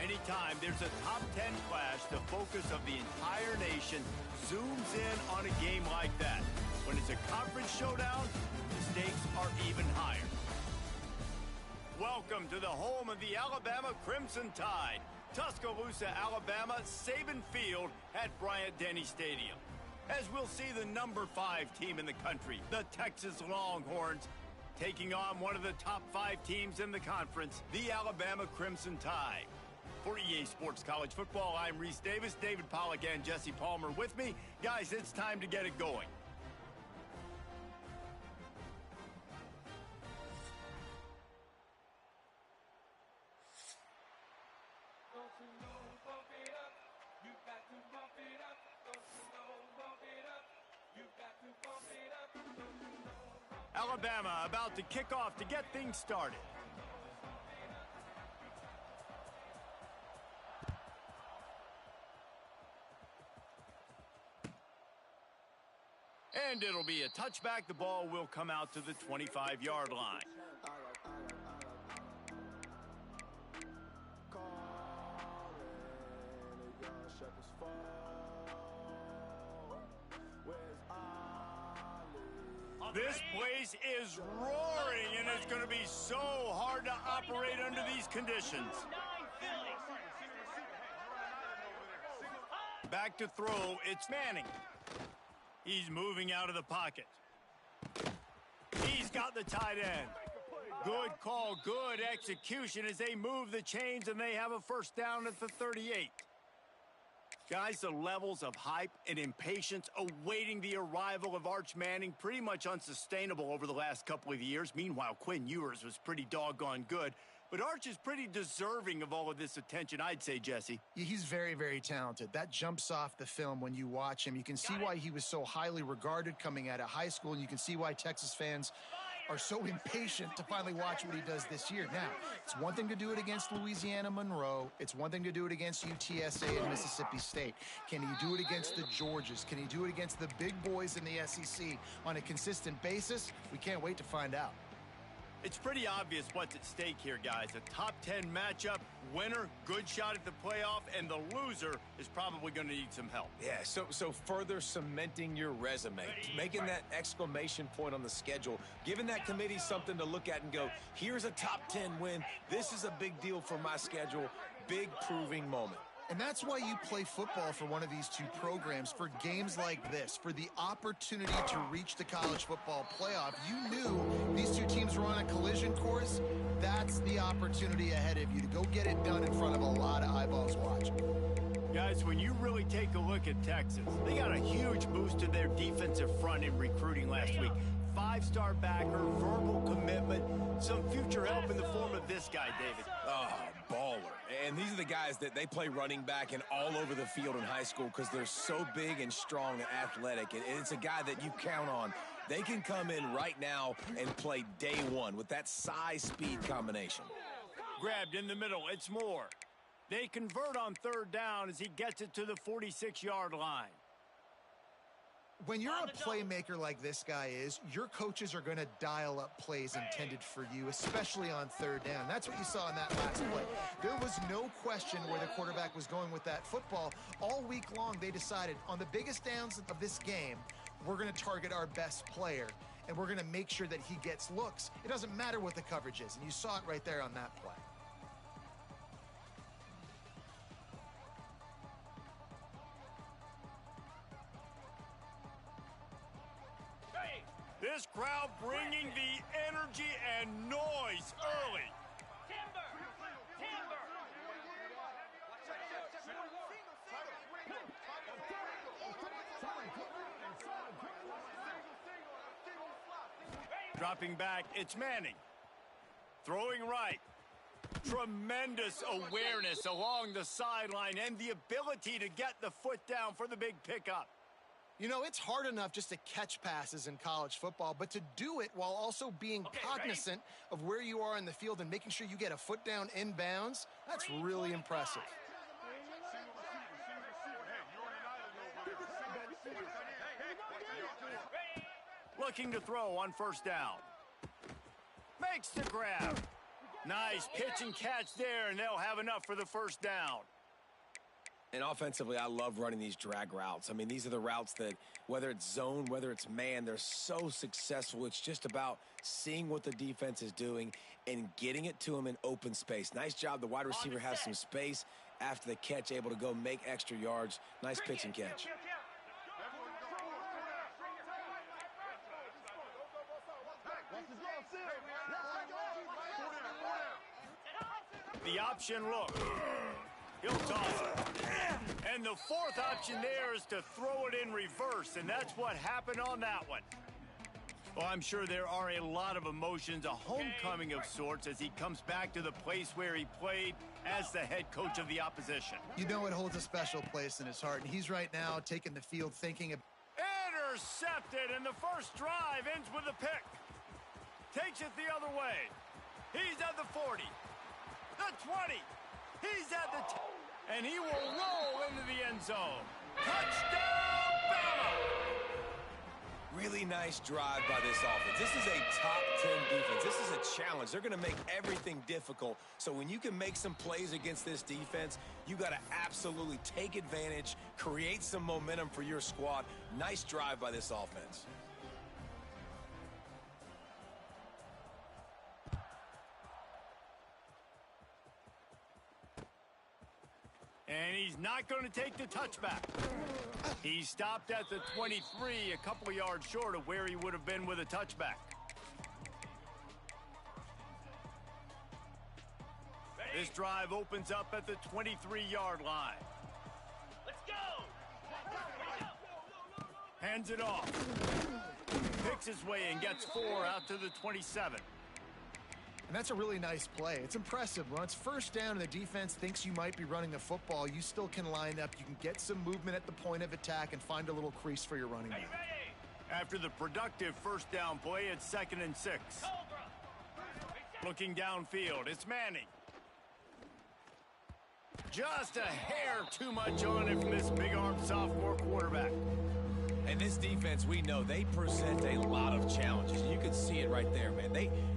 Anytime there's a top 10 clash, the focus of the entire nation zooms in on a game like that. When it's a conference showdown, the stakes are even higher. Welcome to the home of the Alabama Crimson Tide. Tuscaloosa, Alabama, Saban Field at Bryant-Denny Stadium. As we'll see the number 5 team in the country, the Texas Longhorns, taking on one of the top 5 teams in the conference, the Alabama Crimson Tide. For EA Sports College Football, I'm Reese Davis, David Pollack, and Jesse Palmer with me. Guys, it's time to get it going. Alabama about to kick off to get things started. And it'll be a touchback. The ball will come out to the 25-yard line. This place is roaring, and it's going to be so hard to operate under these conditions. Back to throw, it's Manning. He's moving out of the pocket. He's got the tight end. Good call, good execution as they move the chains, and they have a first down at the 38. Guys, the levels of hype and impatience awaiting the arrival of Arch Manning pretty much unsustainable over the last couple of years. Meanwhile, Quinn Ewers was pretty doggone good. But Arch is pretty deserving of all of this attention, I'd say, Jesse. Yeah, he's very, very talented. That jumps off the film when you watch him. You can see why he was so highly regarded coming out of high school, and you can see why Texas fans are so impatient to finally watch what he does this year. Now, it's one thing to do it against Louisiana Monroe. It's one thing to do it against UTSA and Mississippi State. Can he do it against the Georgias? Can he do it against the big boys in the SEC on a consistent basis? We can't wait to find out. It's pretty obvious what's at stake here, guys. A top 10 matchup, winner, good shot at the playoff, and the loser is probably going to need some help. Yeah, so further cementing your resume, making that exclamation point on the schedule, giving that committee something to look at and go, here's a top 10 win. This is a big deal for my schedule. Big proving moment. And that's why you play football for one of these two programs, for games like this, for the opportunity to reach the college football playoff. You knew these two teams were on a collision course. That's the opportunity ahead of you to go get it done in front of a lot of eyeballs watching. Guys, when you really take a look at Texas, they got a huge boost to their defensive front in recruiting last week. 5-star backer, verbal commitment, some future help in the form of this guy, David. Oh, baller. And these are the guys that they play running back and all over the field in high school because they're so big and strong and athletic. And it's a guy that you count on. They can come in right now and play day one with that size-speed combination. Grabbed in the middle, it's Moore. They convert on third down as he gets it to the 46-yard line. When you're a playmaker like this guy is, your coaches are going to dial up plays intended for you, especially on third down. That's what you saw in that last play. There was no question where the quarterback was going with that football. All week long, they decided on the biggest downs of this game, we're going to target our best player, and we're going to make sure that he gets looks. It doesn't matter what the coverage is, and you saw it right there on that play. This crowd bringing the energy and noise early. Timber! Dropping back, it's Manning. Throwing right. Tremendous awareness along the sideline and the ability to get the foot down for the big pickup. You know, it's hard enough just to catch passes in college football, but to do it while also being cognizant of where you are in the field and making sure you get a foot down inbounds, that's really impressive. Looking to throw on first down. Makes the grab. Nice pitch and catch there, and they'll have enough for the first down. And offensively, I love running these drag routes. I mean, these are the routes that, whether it's zone, whether it's man, they're so successful. It's just about seeing what the defense is doing and getting it to them in open space. Nice job. The wide receiver has some space after the catch, able to go make extra yards. Nice pitch and catch. The option look. He'll toss it. And the fourth option there is to throw it in reverse, and that's what happened on that one. Well, I'm sure there are a lot of emotions, a homecoming of sorts, as he comes back to the place where he played as the head coach of the opposition. You know it holds a special place in his heart, and he's right now taking the field thinking of... Intercepted, and the first drive ends with a pick. Takes it the other way. He's at the 40, the 20. He's at the... and he will roll into the end zone. Touchdown, Bama! Really nice drive by this offense. This is a top 10 defense. This is a challenge. They're going to make everything difficult. So when you can make some plays against this defense, you got to absolutely take advantage, create some momentum for your squad. Nice drive by this offense. And he's not going to take the touchback. He stopped at the 23, a couple of yards short of where he would have been with a touchback. This drive opens up at the 23-yard line. Let's go! Hands it off. Picks his way and gets 4 out to the 27. And that's a really nice play. It's impressive. When it's first down and the defense thinks you might be running the football, you still can line up. You can get some movement at the point of attack and find a little crease for your running back. After the productive first down play, it's 2nd and 6. Looking downfield, it's Manning. Just a hair too much on it from this big-armed sophomore quarterback. And this defense, we know, they present a lot of challenges. You can see it right there, man.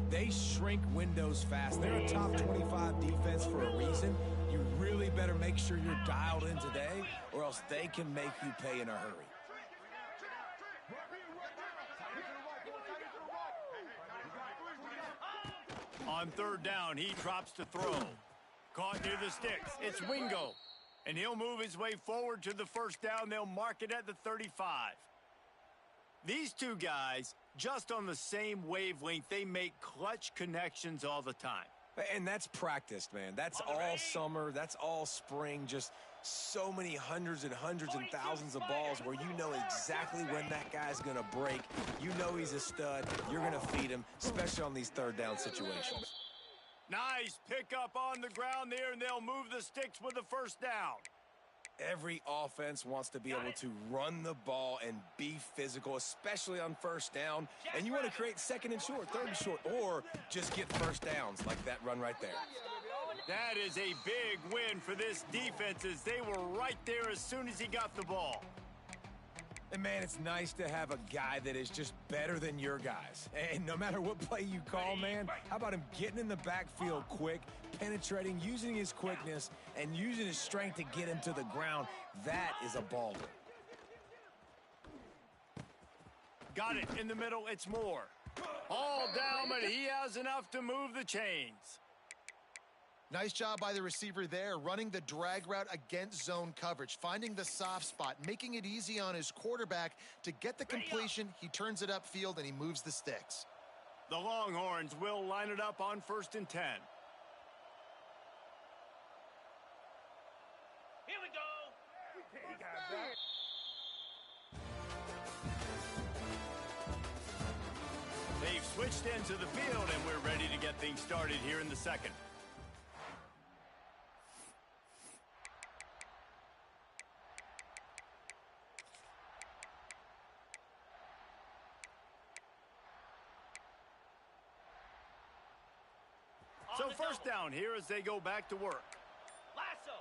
They shrink windows fast. They're a top 25 defense for a reason. You really better make sure you're dialed in today, or else they can make you pay in a hurry. On 3rd down, he drops to throw. Caught near the sticks. It's Wingo. And he'll move his way forward to the first down. They'll mark it at the 35. These two guys, just on the same wavelength, they make clutch connections all the time. And that's practiced, man. That's all summer. That's all spring. Just so many hundreds and thousands of balls where you know exactly when that guy's going to break. You know he's a stud. You're going to feed him, especially on these 3rd down situations. Nice pickup on the ground there, and they'll move the sticks with the first down. Every offense wants to be able to run the ball and be physical, especially on first down. And you want to create 2nd and short, 3rd and short, or just get first downs like that run right there. That is a big win for this defense, as they were right there as soon as he got the ball. And, man, it's nice to have a guy that is just better than your guys. And no matter what play you call, man, how about him getting in the backfield quick, penetrating, using his quickness, and using his strength to get him to the ground? That is a baller. Got it in the middle. It's Moore. All down, but he has enough to move the chains. Nice job by the receiver there, running the drag route against zone coverage, finding the soft spot, making it easy on his quarterback to get the completion. He turns it upfield, and he moves the sticks. The Longhorns will line it up on 1st and 10. Here we go. They've switched into the field, and we're ready to get things started here in the 2nd. So first down here as they go back to work. Lasso!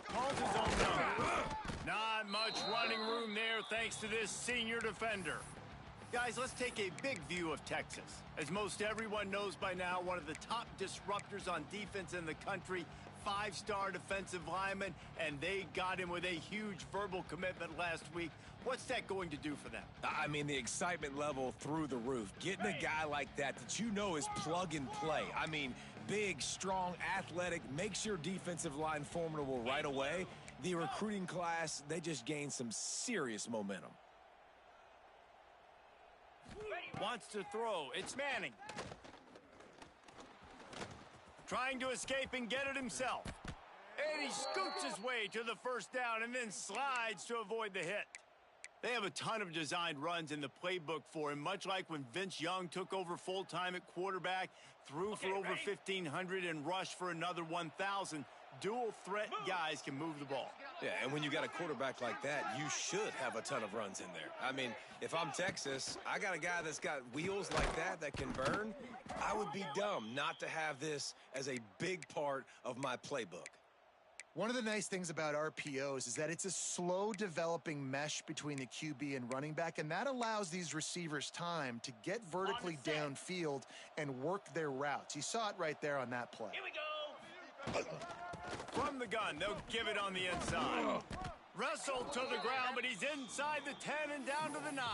Calls his own number. Not much running room there thanks to this senior defender. Guys, let's take a big view of Texas. As most everyone knows by now, one of the top disruptors on defense in the country, five-star defensive lineman, and they got him with a huge verbal commitment last week. What's that going to do for them? I mean, the excitement level through the roof. Getting a guy like that you know is plug and play. I mean, big, strong, athletic, makes your defensive line formidable right away. The recruiting class, they just gained some serious momentum. Wants to throw. It's Manning. Trying to escape and get it himself. And he scoots his way to the first down and then slides to avoid the hit. They have a ton of designed runs in the playbook for him, much like when Vince Young took over full-time at quarterback, threw for over 1,500 and rushed for another 1,000. Dual-threat guys can move the ball. Yeah, and when you got a quarterback like that, you should have a ton of runs in there. I mean, if I'm Texas, I got a guy that's got wheels like that can burn. I would be dumb not to have this as a big part of my playbook. One of the nice things about RPOs is that it's a slow developing mesh between the QB and running back, and that allows these receivers time to get vertically downfield and work their routes. You saw it right there on that play. Here we go. From the gun, they'll give it on the inside. Wrestled to the ground, but he's inside the 10 and down to the 9.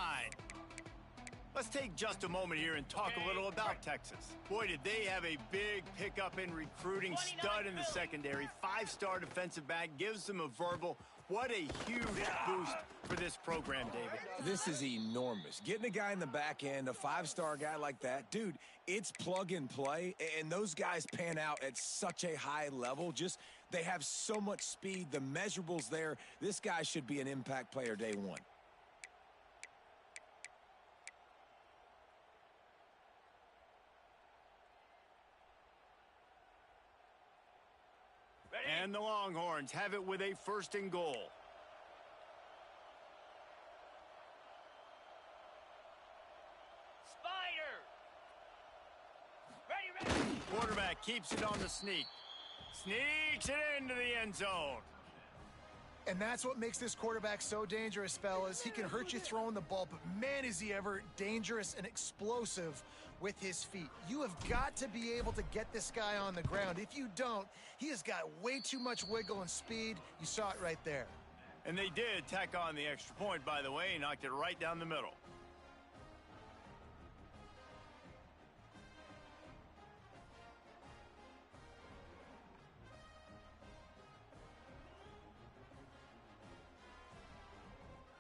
Let's take just a moment here and talk a little about Texas. Boy, did they have a big pickup in recruiting. Stud in the secondary. Five-star defensive back. Gives them a verbal. What a huge boost for this program, David. This is enormous. Getting a guy in the back end, a five-star guy like that, dude, it's plug and play, and those guys pan out at such a high level. Just, they have so much speed. The measurables there. This guy should be an impact player day one. And the Longhorns have it with a 1st and goal. Spider. Ready. Quarterback keeps it on the sneak. Sneaks it into the end zone. And that's what makes this quarterback so dangerous, fellas. He can hurt you throwing the ball, but man, is he ever dangerous and explosive with his feet. You have got to be able to get this guy on the ground. If you don't, he has got way too much wiggle and speed. You saw it right there. And they did tack on the extra point, by the way, and knocked it right down the middle.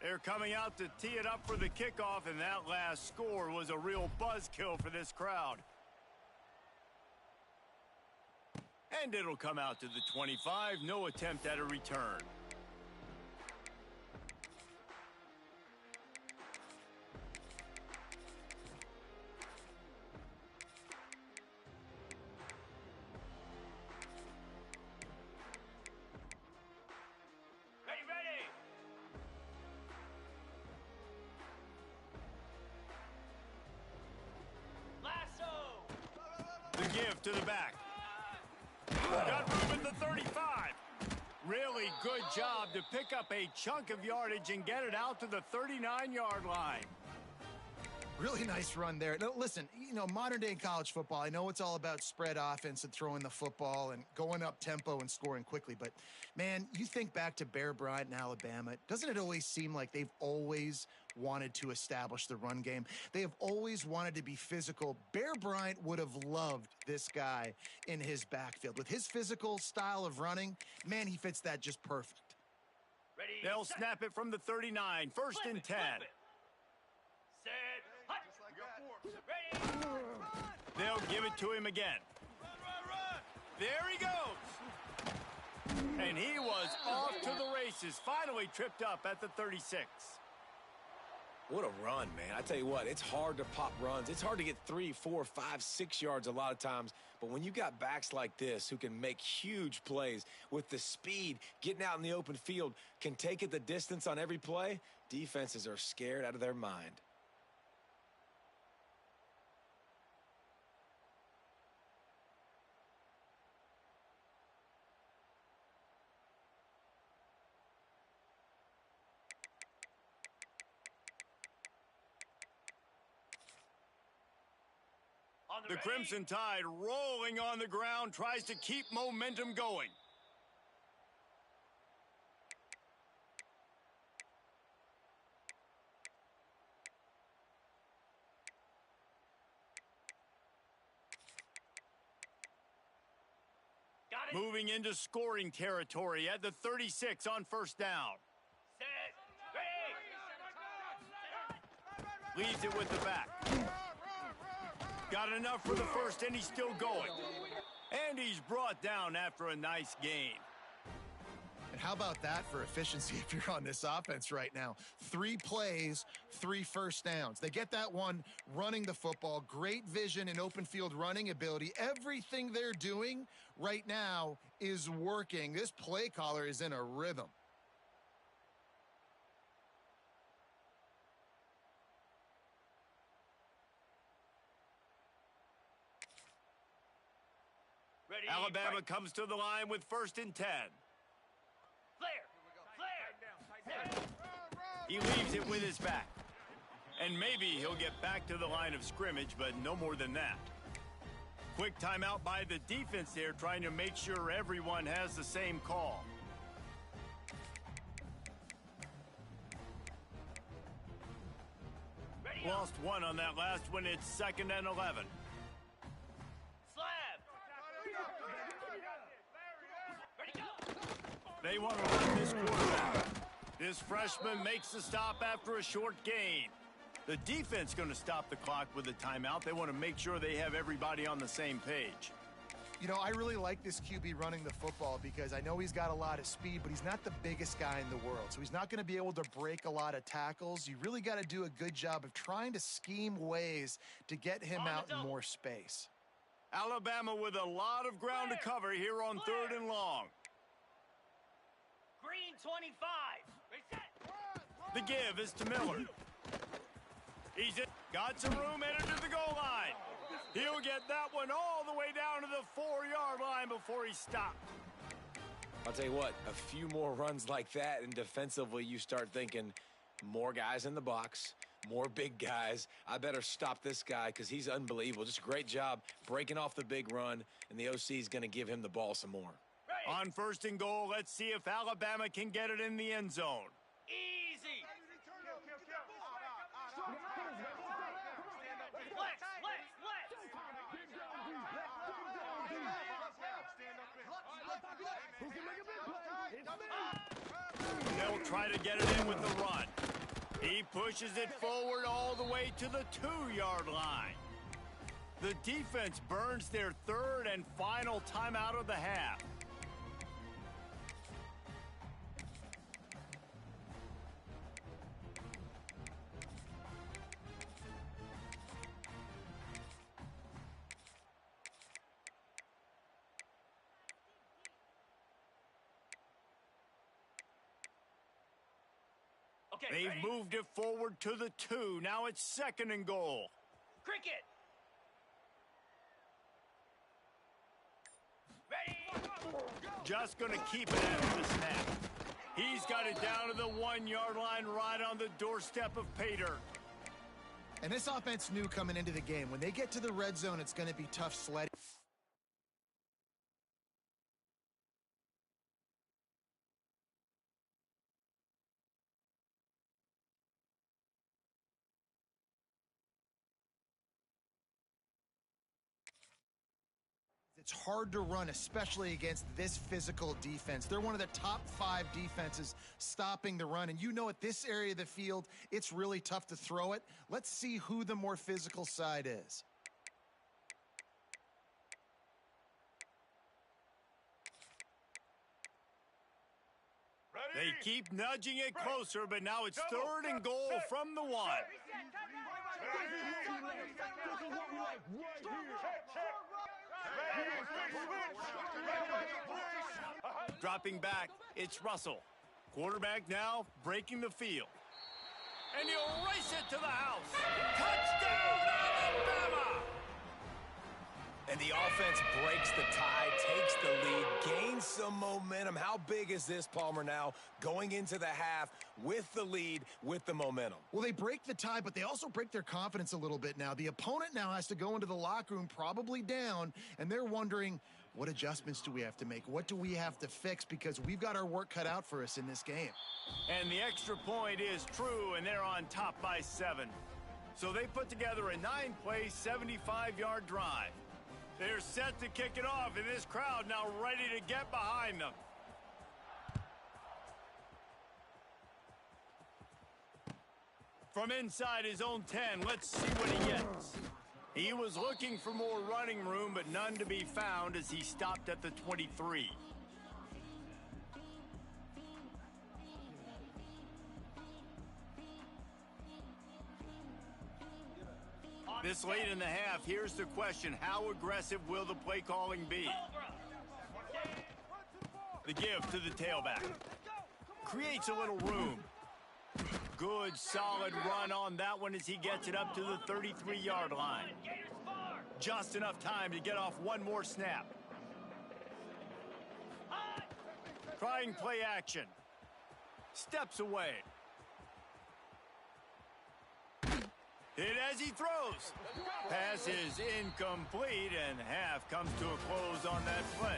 They're coming out to tee it up for the kickoff, and that last score was a real buzzkill for this crowd. And it'll come out to the 25. No attempt at a return. Give to the back. Got room at the 35. Really good job to pick up a chunk of yardage and get it out to the 39-yard line. Really nice run there. No, listen, you know, modern day college football, I know it's all about spread offense and throwing the football and going up tempo and scoring quickly. But, man, you think back to Bear Bryant in Alabama. Doesn't it always seem like they've always wanted to establish the run game? They have always wanted to be physical. Bear Bryant would have loved this guy in his backfield. With his physical style of running, man, he fits that just perfect. Ready. They'll snap it from the 39. First and 10. Set. Hut. Ready. They'll give it to him again. Run. There he goes. And he was off to the races. Finally tripped up at the 36. What a run, man. I tell you what, it's hard to pop runs. It's hard to get 3, 4, 5, 6 yards a lot of times. But when you got backs like this who can make huge plays with the speed, getting out in the open field, can take it the distance on every play, defenses are scared out of their mind. The Crimson Tide rolling on the ground, tries to keep momentum going. Moving into scoring territory at the 36 on first down. Set. Ready. Leaves it with the back. Got enough for the first, and he's still going. And he's brought down after a nice gain. And how about that for efficiency if you're on this offense right now? 3 plays, 3 first downs. They get that one running the football, great vision and open field running ability. Everything they're doing right now is working. This play caller is in a rhythm. Ready. Alabama Fight. comes to the line with 1st and 10. Flare. He leaves it with his back. And maybe he'll get back to the line of scrimmage, but no more than that. Quick timeout by the defense there, trying to make sure everyone has the same call. Ready. Lost one on that last one. It's 2nd and 11. Slab. Ready. Go. They want to run this quarterback. This freshman makes the stop after a short gain. The defense going to stop the clock with a timeout. They want to make sure they have everybody on the same page. You know, I really like this QB running the football because I know he's got a lot of speed, but he's not the biggest guy in the world. So he's not going to be able to break a lot of tackles. You really got to do a good job of trying to scheme ways to get him out in more space. Alabama with a lot of ground to cover here on 3rd and long. Green 25. Reset. The give is to Miller. He's got some room headed to the goal line. He'll get that one all the way down to the 4-yard line before he stopped. I'll tell you what, a few more runs like that, and defensively you start thinking more guys in the box, more big guys. I better stop this guy because he's unbelievable. Just a great job breaking off the big run, and the OC is going to give him the ball some more. Ready. On 1st and goal, let's see if Alabama can get it in the end zone. Easy. Flex. They'll try to get it in with the run. He pushes it forward all the way to the 2-yard line. The defense burns their 3rd and final timeout of the half. Okay, They've ready? moved it forward to the 2. Now it's 2nd and goal. Cricket. Ready. Just going to keep it after the snap. He's got it down to the 1-yard line right on the doorstep of Pater. And this offense knew coming into the game, when they get to the red zone, it's going to be tough sledding. It's hard to run, especially against this physical defense. They're one of the top 5 defenses stopping the run. And you know at this area of the field, it's really tough to throw it. Let's see who the more physical side is. They keep nudging it closer, but now it's 3rd and goal from the 1. Dropping back, it's Russell. Quarterback now breaking the field. And he'll race it to the house. Touchdown, Alabama! And the offense breaks the tie, takes the lead, gains some momentum. How big is this, Palmer, now going into the half with the lead, with the momentum? Well, they break the tie, but they also break their confidence a little bit now. The opponent now has to go into the locker room probably down, and they're wondering, what adjustments do we have to make? What do we have to fix? Because we've got our work cut out for us in this game. And the extra point is true, and they're on top by 7. So they put together a 9-play, 75-yard drive. They're set to kick it off, and this crowd now ready to get behind them. From inside his own 10, let's see what he gets. He was looking for more running room, but none to be found as he stopped at the 23. This late in the half, here's the question. How aggressive will the play calling be? The give to the tailback. Creates a little room. Good, solid run on that one as he gets it up to the 33-yard line. Just enough time to get off one more snap. Trying play action. Steps away. Hit as he throws. Pass is incomplete, and half comes to a close on that play.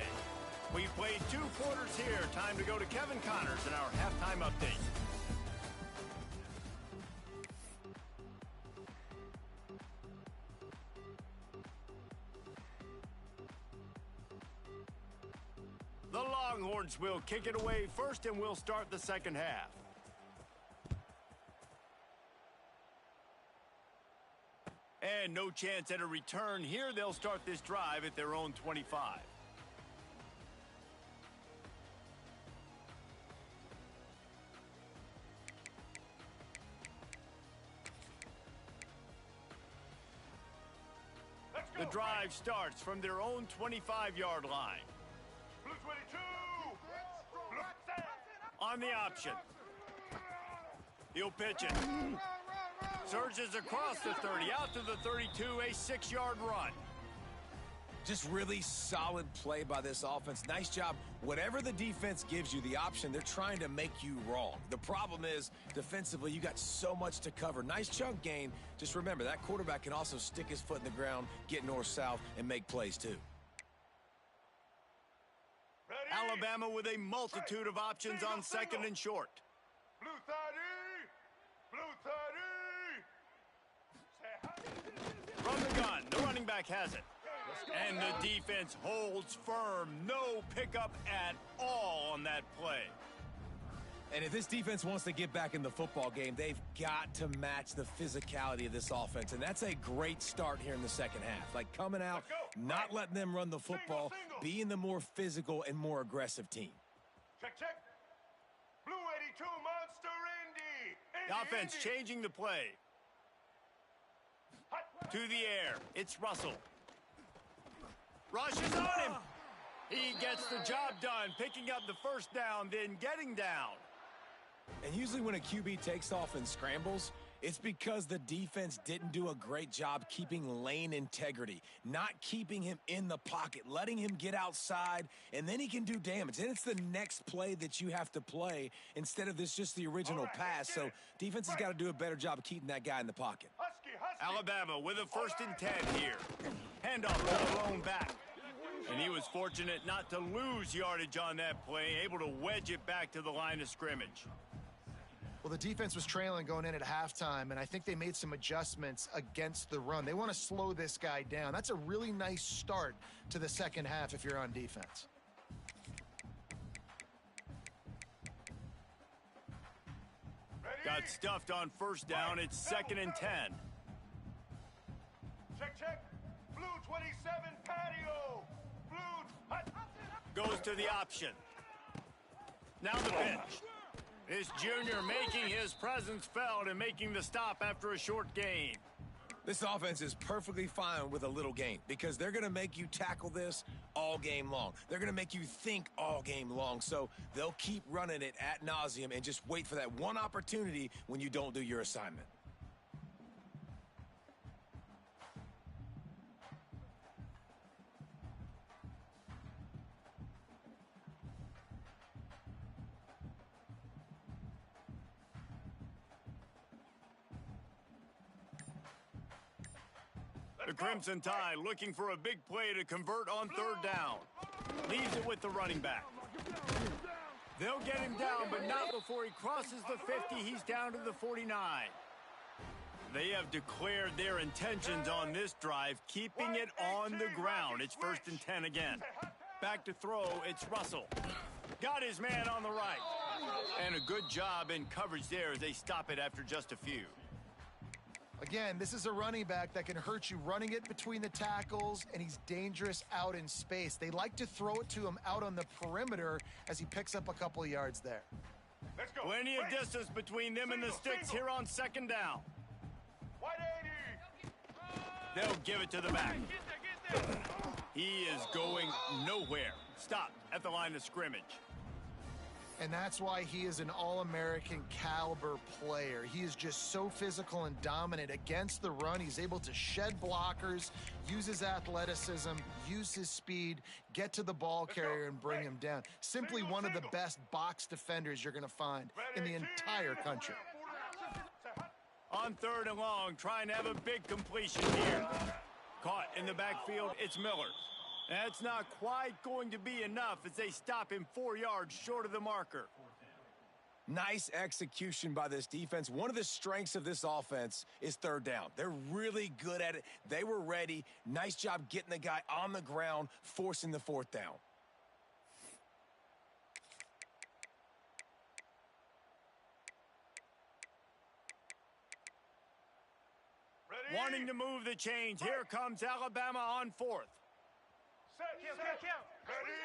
We've played 2 quarters here. Time to go to Kevin Connors in our halftime update. The Longhorns will kick it away first, and we'll start the second half. And no chance at a return here. They'll start this drive at their own 25. The drive starts from their own 25-yard line. Blue 22! On the option. He'll pitch it. Surges across the 30, out to the 32, a 6-yard run. Just really solid play by this offense. Nice job. Whatever the defense gives you the option, they're trying to make you wrong. The problem is, defensively, you got so much to cover. Nice chunk gain. Just remember, that quarterback can also stick his foot in the ground, get north-south, and make plays too. Ready? Alabama with a multitude of options on second and short. Blue 30! Blue 30! From the gun, the running back has it. And the defense holds firm. No pickup at all on that play. And if this defense wants to get back in the football game, they've got to match the physicality of this offense. And that's a great start here in the second half. Like coming out, not letting them run the football, being the more physical and more aggressive team. Check, check. Blue 82 Monster Indy. The offense changing the play. To the air. It's Russell. Rushes on him. He gets the job done, picking up the first down, then getting down. And usually when a QB takes off and scrambles, it's because the defense didn't do a great job keeping lane integrity, not keeping him in the pocket, letting him get outside, and then he can do damage. And it's the next play that you have to play instead of this just the original pass. So defense has got to do a better job of keeping that guy in the pocket. Alabama with a 1st and 10 here. Handoff to the lone back. And he was fortunate not to lose yardage on that play, able to wedge it back to the line of scrimmage. Well, the defense was trailing going in at halftime, and I think they made some adjustments against the run. They want to slow this guy down. That's a really nice start to the second half if you're on defense. Got stuffed on first down. It's 2nd and 10. Check, check. Blue 27 patio. Blue. Goes to the option. Now the pitch. This junior making his presence felt and making the stop after a short gain. This offense is perfectly fine with a little gain because they're going to make you tackle this all game long. They're going to make you think all game long. So they'll keep running it ad nauseum and just wait for that one opportunity when you don't do your assignment. The Crimson Tide looking for a big play to convert on third down. Leaves it with the running back. They'll get him down, but not before he crosses the 50. He's down to the 49. They have declared their intentions on this drive, keeping it on the ground. It's 1st and 10 again. Back to throw, it's Russell. Got his man on the right. And a good job in coverage there as they stop it after just a few. Again, this is a running back that can hurt you running it between the tackles, and he's dangerous out in space. They like to throw it to him out on the perimeter as he picks up a couple of yards there. Let's go. Plenty of distance between them and the sticks here on 2nd down. 180. They'll give it to the back. He is going nowhere. Stopped at the line of scrimmage. And that's why he is an All-American caliber player. He is just so physical and dominant against the run. He's able to shed blockers, use his athleticism, use his speed, get to the ball carrier and bring him down. Simply one of the best box defenders you're going to find in the entire country. On 3rd and long, trying to have a big completion here. Caught in the backfield, it's Miller. That's not quite going to be enough as they stop him 4 yards short of the marker. Nice execution by this defense. One of the strengths of this offense is 3rd down. They're really good at it. They were ready. Nice job getting the guy on the ground, forcing the 4th down. Ready? Wanting to move the chains, here comes Alabama on 4th. Set. Ready?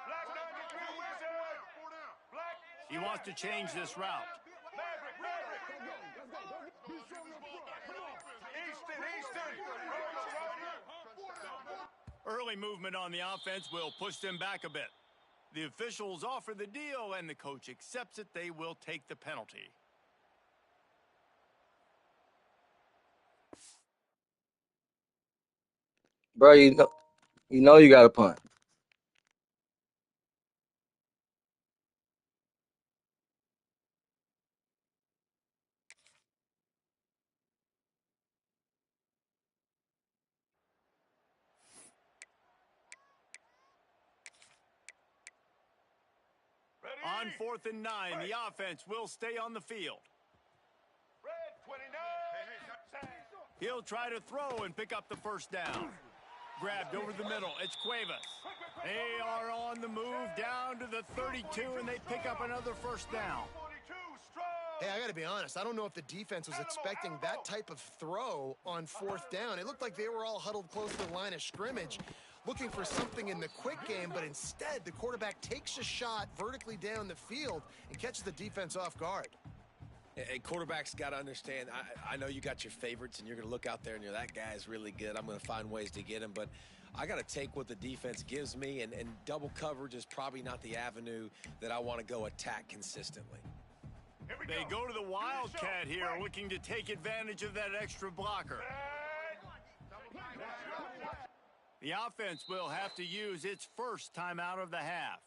Black 93 Wizard. Black. He wants to change this route. Maverick. Easton. Early movement on the offense will push them back a bit. The officials offer the deal, and the coach accepts it. They will take the penalty. Bro, you know you got to punt. Ready? On 4th and 9, the offense will stay on the field. Red 29. He'll try to throw and pick up the 1st down. Grabbed over the middle. It's Cuevas. They are on the move down to the 32, and they pick up another 1st down. 42 strong. Hey, I got to be honest. I don't know if the defense was expecting that type of throw on 4th down. It looked like they were all huddled close to the line of scrimmage, looking for something in the quick game, but instead the quarterback takes a shot vertically down the field and catches the defense off guard. Hey, quarterbacks got to understand, I know you got your favorites, and you're going to look out there and you're, that guy's really good. I'm going to find ways to get him, but I got to take what the defense gives me, and double coverage is probably not the avenue that I want to go attack consistently. They go to the Wildcat here, looking to take advantage of that extra blocker. The offense will have to use its 1st timeout of the half.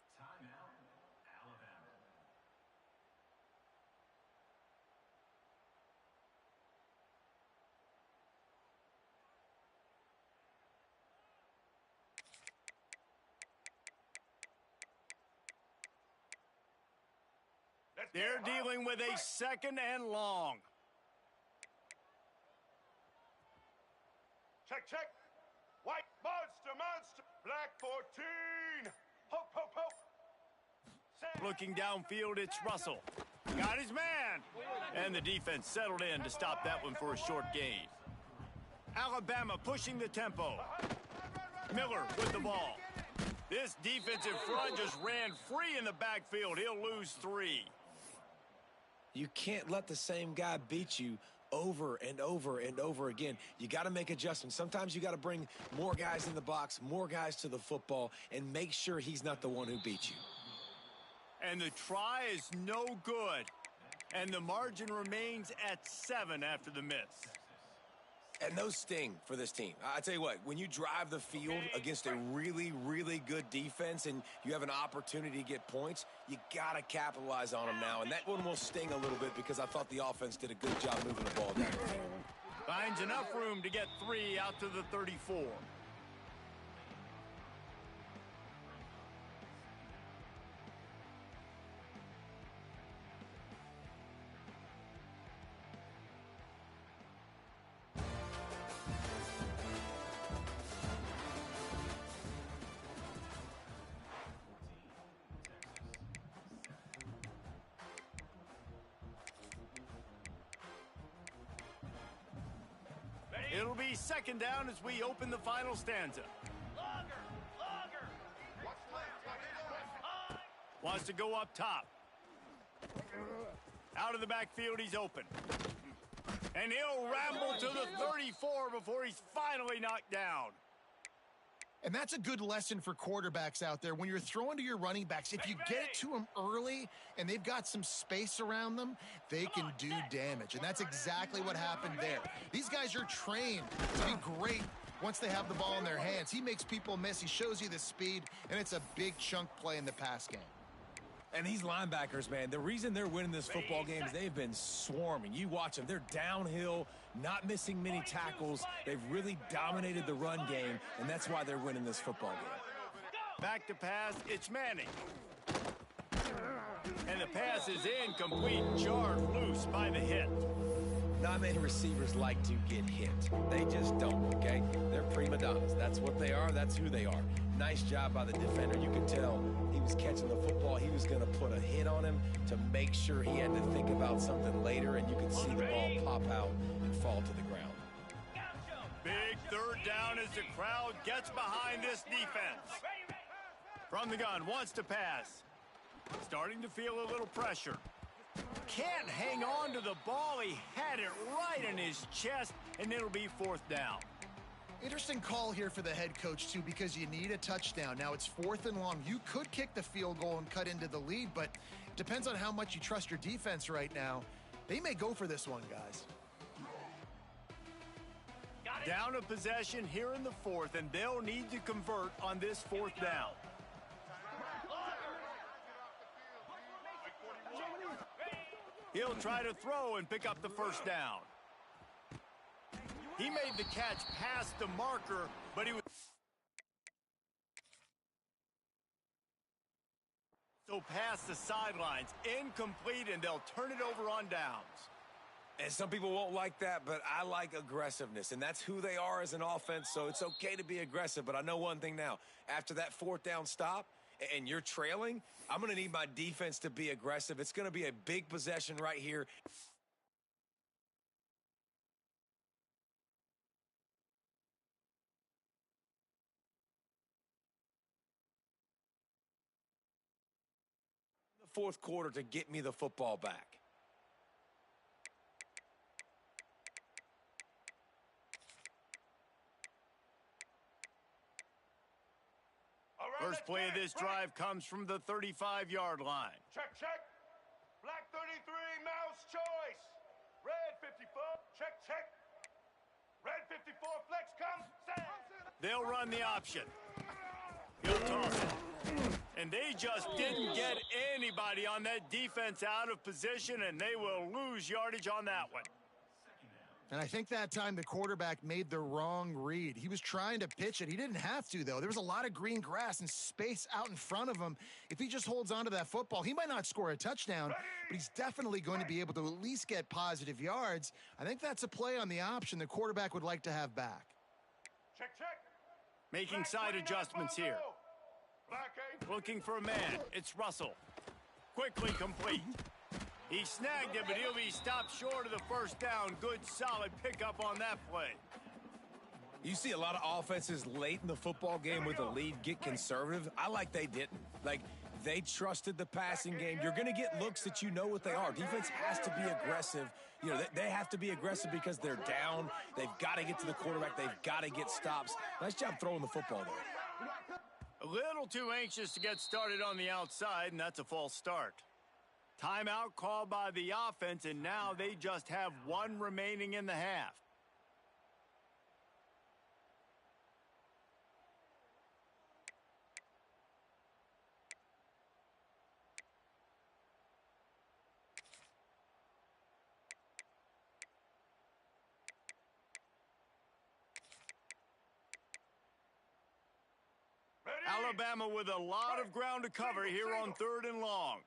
They're dealing with a 2nd and long. Check. White monster. Black 14. Hope. Looking downfield, it's Russell. Got his man. And the defense settled in to stop that one for a short gain. Alabama pushing the tempo. Miller with the ball. This defensive front just ran free in the backfield. He'll lose 3. You can't let the same guy beat you over and over and over again. You got to make adjustments. Sometimes you got to bring more guys in the box, more guys to the football, and make sure he's not the one who beat you. And the try is no good. And the margin remains at 7 after the miss. And those sting for this team. I tell you what, when you drive the field against a really, really good defense and you have an opportunity to get points, you got to capitalize on them now. And that one will sting a little bit because I thought the offense did a good job moving the ball down the field. Finds enough room to get 3 out to the 34. It'll be second down as we open the final stanza. Longer. Wants to go up top. Out of the backfield, he's open. And he'll ramble to the 34 before he's finally knocked down. And that's a good lesson for quarterbacks out there. When you're throwing to your running backs, if you get it to them early and they've got some space around them, they can do damage. And that's exactly what happened there. These guys are trained to be great once they have the ball in their hands. He makes people miss. He shows you the speed, and it's a big chunk play in the pass game. And these linebackers, man, the reason they're winning this football game is they've been swarming. You watch them. They're downhill, not missing many tackles. They've really dominated the run game, and that's why they're winning this football game. Back to pass, it's Manning. And the pass is incomplete, jarred loose by the hit. Not many receivers like to get hit. They just don't, okay? They're prima donnas. That's what they are. That's who they are. Nice job by the defender. You could tell he was catching the football. He was going to put a hit on him to make sure he had to think about something later, and you could see the ball pop out and fall to the ground. Big third down as the crowd gets behind this defense. From the gun, wants to pass. Starting to feel a little pressure. Can't hang on to the ball. He had it right in his chest, and it'll be fourth down. Interesting call here for the head coach, too, because you need a touchdown. Now, it's 4th and long. You could kick the field goal and cut into the lead, but it depends on how much you trust your defense right now. They may go for this one, guys. Down a possession here in the 4th, and they'll need to convert on this 4th down. He'll try to throw and pick up the first down. He made the catch past the marker, but he was so past the sidelines, incomplete, and they'll turn it over on downs. And some people won't like that, but I like aggressiveness, and that's who they are as an offense, so it's okay to be aggressive. But I know one thing now. After that 4th down stop and you're trailing, I'm going to need my defense to be aggressive. It's going to be a big possession right here. The 4th quarter to get me the football back. First play of this drive comes from the 35-yard line. Check. Black 33, mouse choice. Red 54, check. Red 54, flex come, set. They'll run the option. He'll toss it. And they just didn't get anybody on that defense out of position, and they will lose yardage on that one. And I think that time the quarterback made the wrong read. He was trying to pitch it. He didn't have to, though. There was a lot of green grass and space out in front of him. If he just holds on to that football, he might not score a touchdown, but he's definitely going to be able to at least get positive yards. I think that's a play on the option the quarterback would like to have back. Check. Making side adjustments here. Black 8. Looking for a man. It's Russell. Quickly complete. He snagged it, but he'll be stopped short of the first down. Good, solid pickup on that play. You see a lot of offenses late in the football game with a lead get conservative. I like they didn't. Like, they trusted the passing game. You're going to get looks that you know what they are. Defense has to be aggressive. You know, they have to be aggressive because they're down. They've got to get to the quarterback. They've got to get stops. Nice job throwing the football there. A little too anxious to get started on the outside, and that's a false start. Timeout called by the offense, and now they just have one remaining in the half. Alabama with a lot of ground to cover here on 3rd and long.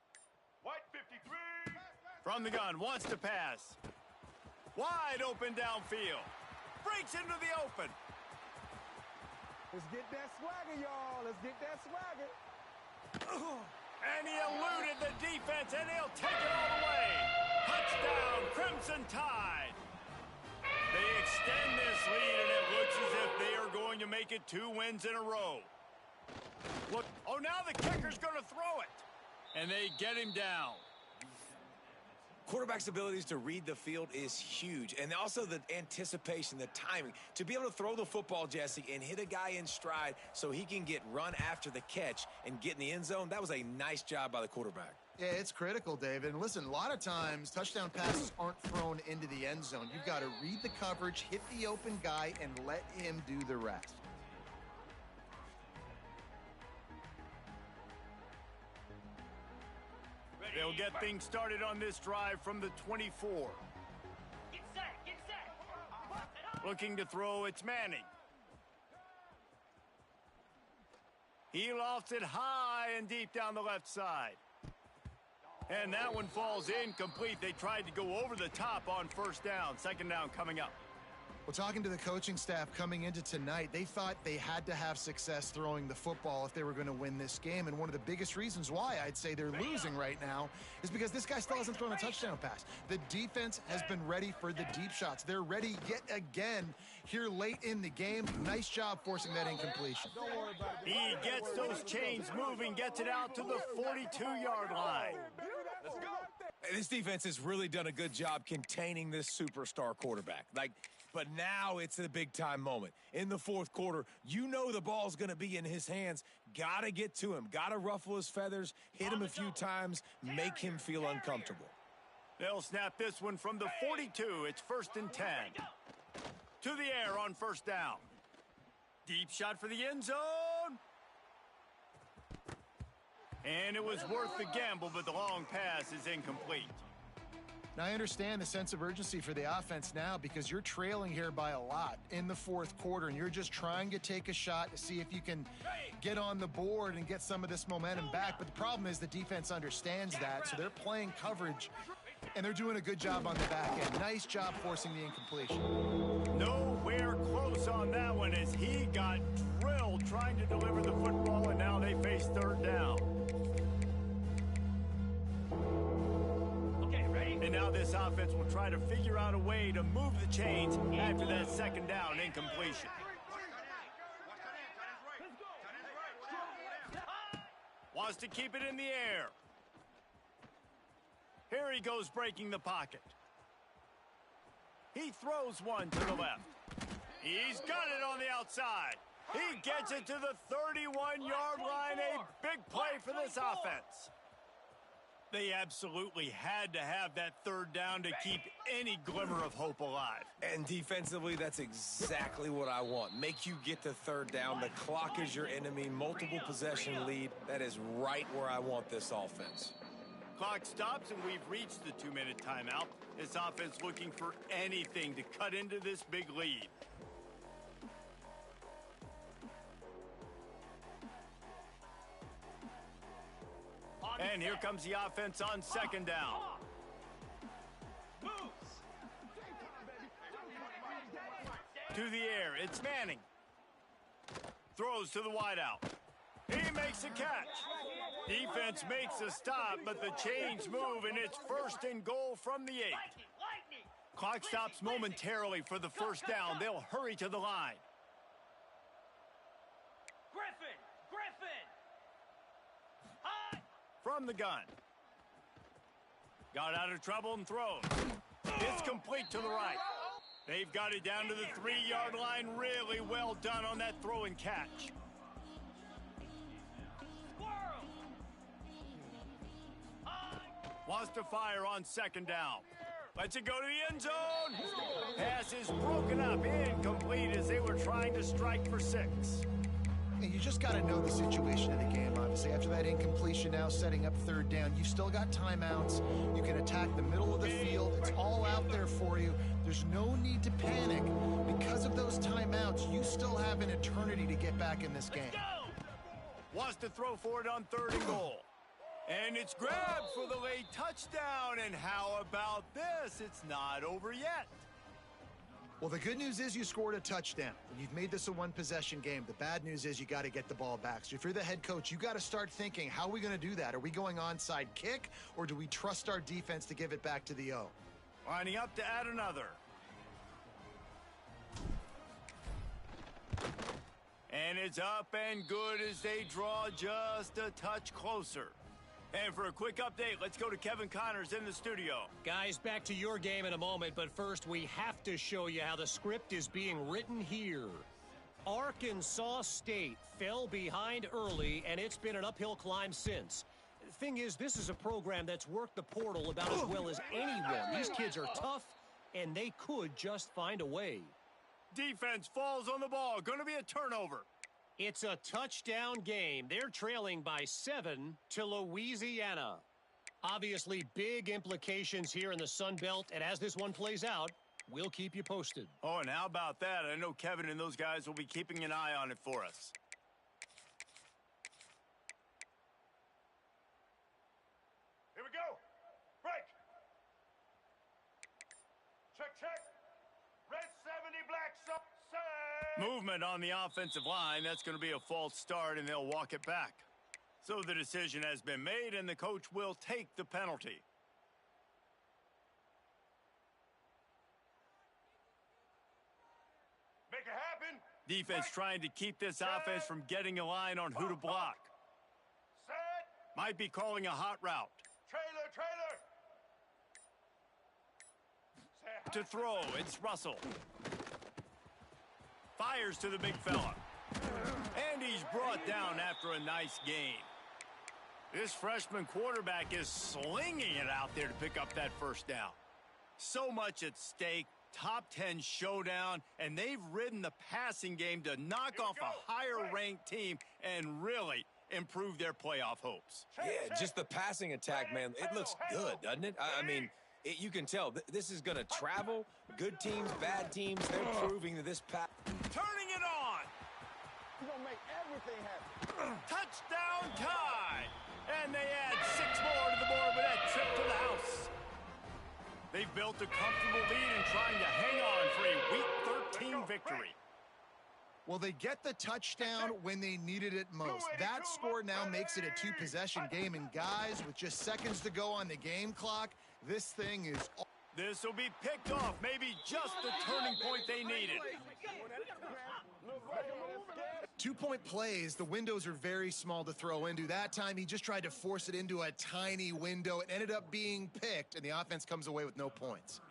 White 53. From the gun, wants to pass. Wide open downfield. Breaks into the open. Let's get that swagger, y'all. Let's get that swagger. And he eluded the defense, and he'll take it all the way. Touchdown, Crimson Tide. They extend this lead, and it looks as if they are going to make it 2 wins in a row. Look, oh, now the kicker's going to throw it. And they get him down. Quarterback's abilities to read the field is huge, and also the anticipation, the timing. To be able to throw the football, Jesse, and hit a guy in stride so he can get run after the catch and get in the end zone, that was a nice job by the quarterback. Yeah, it's critical, David. And listen, a lot of times touchdown passes aren't thrown into the end zone. You've got to read the coverage, hit the open guy, and let him do the rest. They'll get things started on this drive from the 24. Get set, get set. Looking to throw, it's Manning. He lofts it high and deep down the left side. And that one falls incomplete. They tried to go over the top on 1st down. 2nd down coming up. Well, talking to the coaching staff coming into tonight, they thought they had to have success throwing the football if they were going to win this game. And one of the biggest reasons why I'd say they're losing right now is because this guy still hasn't thrown a touchdown pass. The defense has been ready for the deep shots. They're ready yet again here late in the game. Nice job forcing that incompletion. He gets those chains moving, gets it out to the 42-yard line. Let's go. This defense has really done a good job containing this superstar quarterback. But now it's a big-time moment. In the 4th quarter, you know the ball's going to be in his hands. Got to get to him. Got to ruffle his feathers, hit him a few times, make him feel uncomfortable. They'll snap this one from the 42. It's 1st and 10. To the air on 1st down. Deep shot for the end zone. And it was worth the gamble, but the long pass is incomplete. Now, I understand the sense of urgency for the offense now because you're trailing here by a lot in the 4th quarter, and you're just trying to take a shot to see if you can get on the board and get some of this momentum back. But the problem is the defense understands that, so they're playing coverage, and they're doing a good job on the back end. Nice job forcing the incompletion. Nowhere close on that one as he got drilled trying to deliver the football, and now they face 3rd down. And now this offense will try to figure out a way to move the chains after that 2nd down incompletion. Wants to keep it in the air. Here he goes breaking the pocket. He throws one to the left. He's got it on the outside. He gets it to the 31-yard line. A big play for this offense. They absolutely had to have that 3rd down to keep any glimmer of hope alive. And defensively, that's exactly what I want. Make you get to 3rd down. The clock is your enemy. Multiple possession lead. That is right where I want this offense. Clock stops, and we've reached the 2-minute timeout. This offense looking for anything to cut into this big lead. And here comes the offense on 2nd down. To the air, it's Manning. Throws to the wideout. He makes a catch. Defense makes a stop, but the chains move, and it's 1st and goal from the 8. Clock stops momentarily for the 1st down. They'll hurry to the line. Griffin! From the gun. Got out of trouble and throws. It's complete to the right. They've got it down to the 3-yard line. Really well done on that throw and catch. Wants to fire on 2nd down. Lets it go to the end zone. Pass is broken up, incomplete as they were trying to strike for 6. And you just got to know the situation of the game, obviously. After that incompletion now setting up 3rd down, you've still got timeouts. You can attack the middle of the field. It's all out there for you. There's no need to panic. Because of those timeouts, you still have an eternity to get back in this game. Wants to throw for it on 3rd and goal. And it's grabbed for the late touchdown. And how about this? It's not over yet. Well, the good news is you scored a touchdown. You've made this a one-possession game. The bad news is you got to get the ball back. So if you're the head coach, you got to start thinking, how are we going to do that? Are we going onside kick, or do we trust our defense to give it back to the O? Lining up to add another. And it's up and good as they draw just a touch closer. And for a quick update, let's go to Kevin Connors in the studio. Guys, back to your game in a moment, but first we have to show you how the script is being written here. Arkansas State fell behind early, and it's been an uphill climb since. The thing is, this is a program that's worked the portal about as well as anyone. These kids are tough, and they could just find a way. Defense falls on the ball. Going to be a turnover. It's a touchdown game. They're trailing by 7 to Louisiana. Obviously, big implications here in the Sun Belt, and as this one plays out, we'll keep you posted. Oh, and how about that? I know Kevin and those guys will be keeping an eye on it for us. Here we go. Break. Check. Red 70, black side. Movement on the offensive line. That's going to be a false start, and they'll walk it back. So the decision has been made, and the coach will take the penalty. Make it happen. Defense trying to keep this offense from getting a line on who to block. Set. Might be calling a hot route. Trailer. To throw, it's Russell. Fires to the big fella. And he's brought down after a nice gain. This freshman quarterback is slinging it out there to pick up that first down. So much at stake, top 10 showdown, and they've ridden the passing game to knock off a higher-ranked team and really improve their playoff hopes. Yeah, just the passing attack, man. It looks good, doesn't it? I mean, you can tell this is going to travel. Good teams, bad teams, they're proving that this pass. Turning it on. You're going to make everything happen. Touchdown tie. And they add 6 more to the board with that trip to the house. They've built a comfortable lead and trying to hang on for a Week 13 victory. Well, they get the touchdown when they needed it most. That score now makes it a 2-possession game. And guys, with just seconds to go on the game clock, this thing is... This will be picked off. Maybe just the turning point they needed. 2-point plays, the windows are very small to throw into. That time, he just tried to force it into a tiny window. It ended up being picked, and the offense comes away with no points.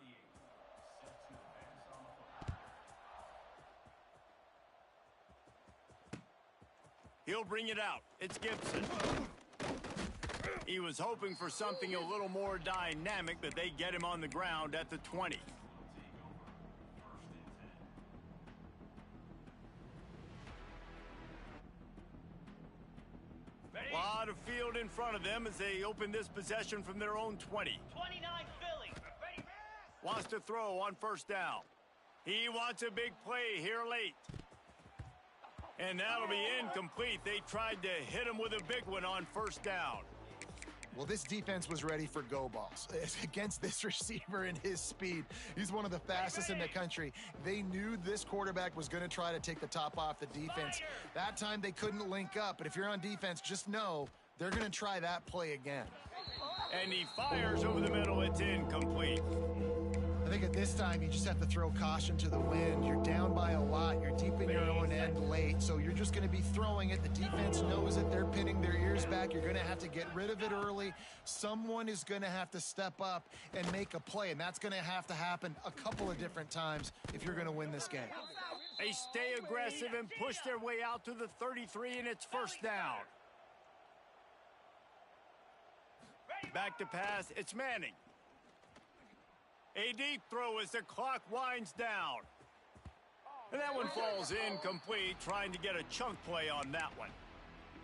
He'll bring it out. It's Gibson. He was hoping for something a little more dynamic, but they get him on the ground at the 20. A lot of field in front of them as they open this possession from their own 20. 29 Philly. Wants to throw on first down. He wants a big play here late. And that'll be incomplete. They tried to hit him with a big one on first down. Well, this defense was ready for go balls. Against this receiver and his speed, he's one of the fastest in the country. They knew this quarterback was going to try to take the top off the defense. That time they couldn't link up, but if you're on defense, just know they're going to try that play again. And he fires over the middle. It's incomplete. I think at this time, you just have to throw caution to the wind. You're down by a lot. You're deep in your own end late, so you're just going to be throwing it. The defense knows it. They're pinning their ears back. You're going to have to get rid of it early. Someone is going to have to step up and make a play, and that's going to happen a couple of different times if you're going to win this game. They stay aggressive and push their way out to the 33, and it's first down. Back to pass. It's Manning. A deep throw as the clock winds down. And that one falls incomplete, trying to get a chunk play on that one.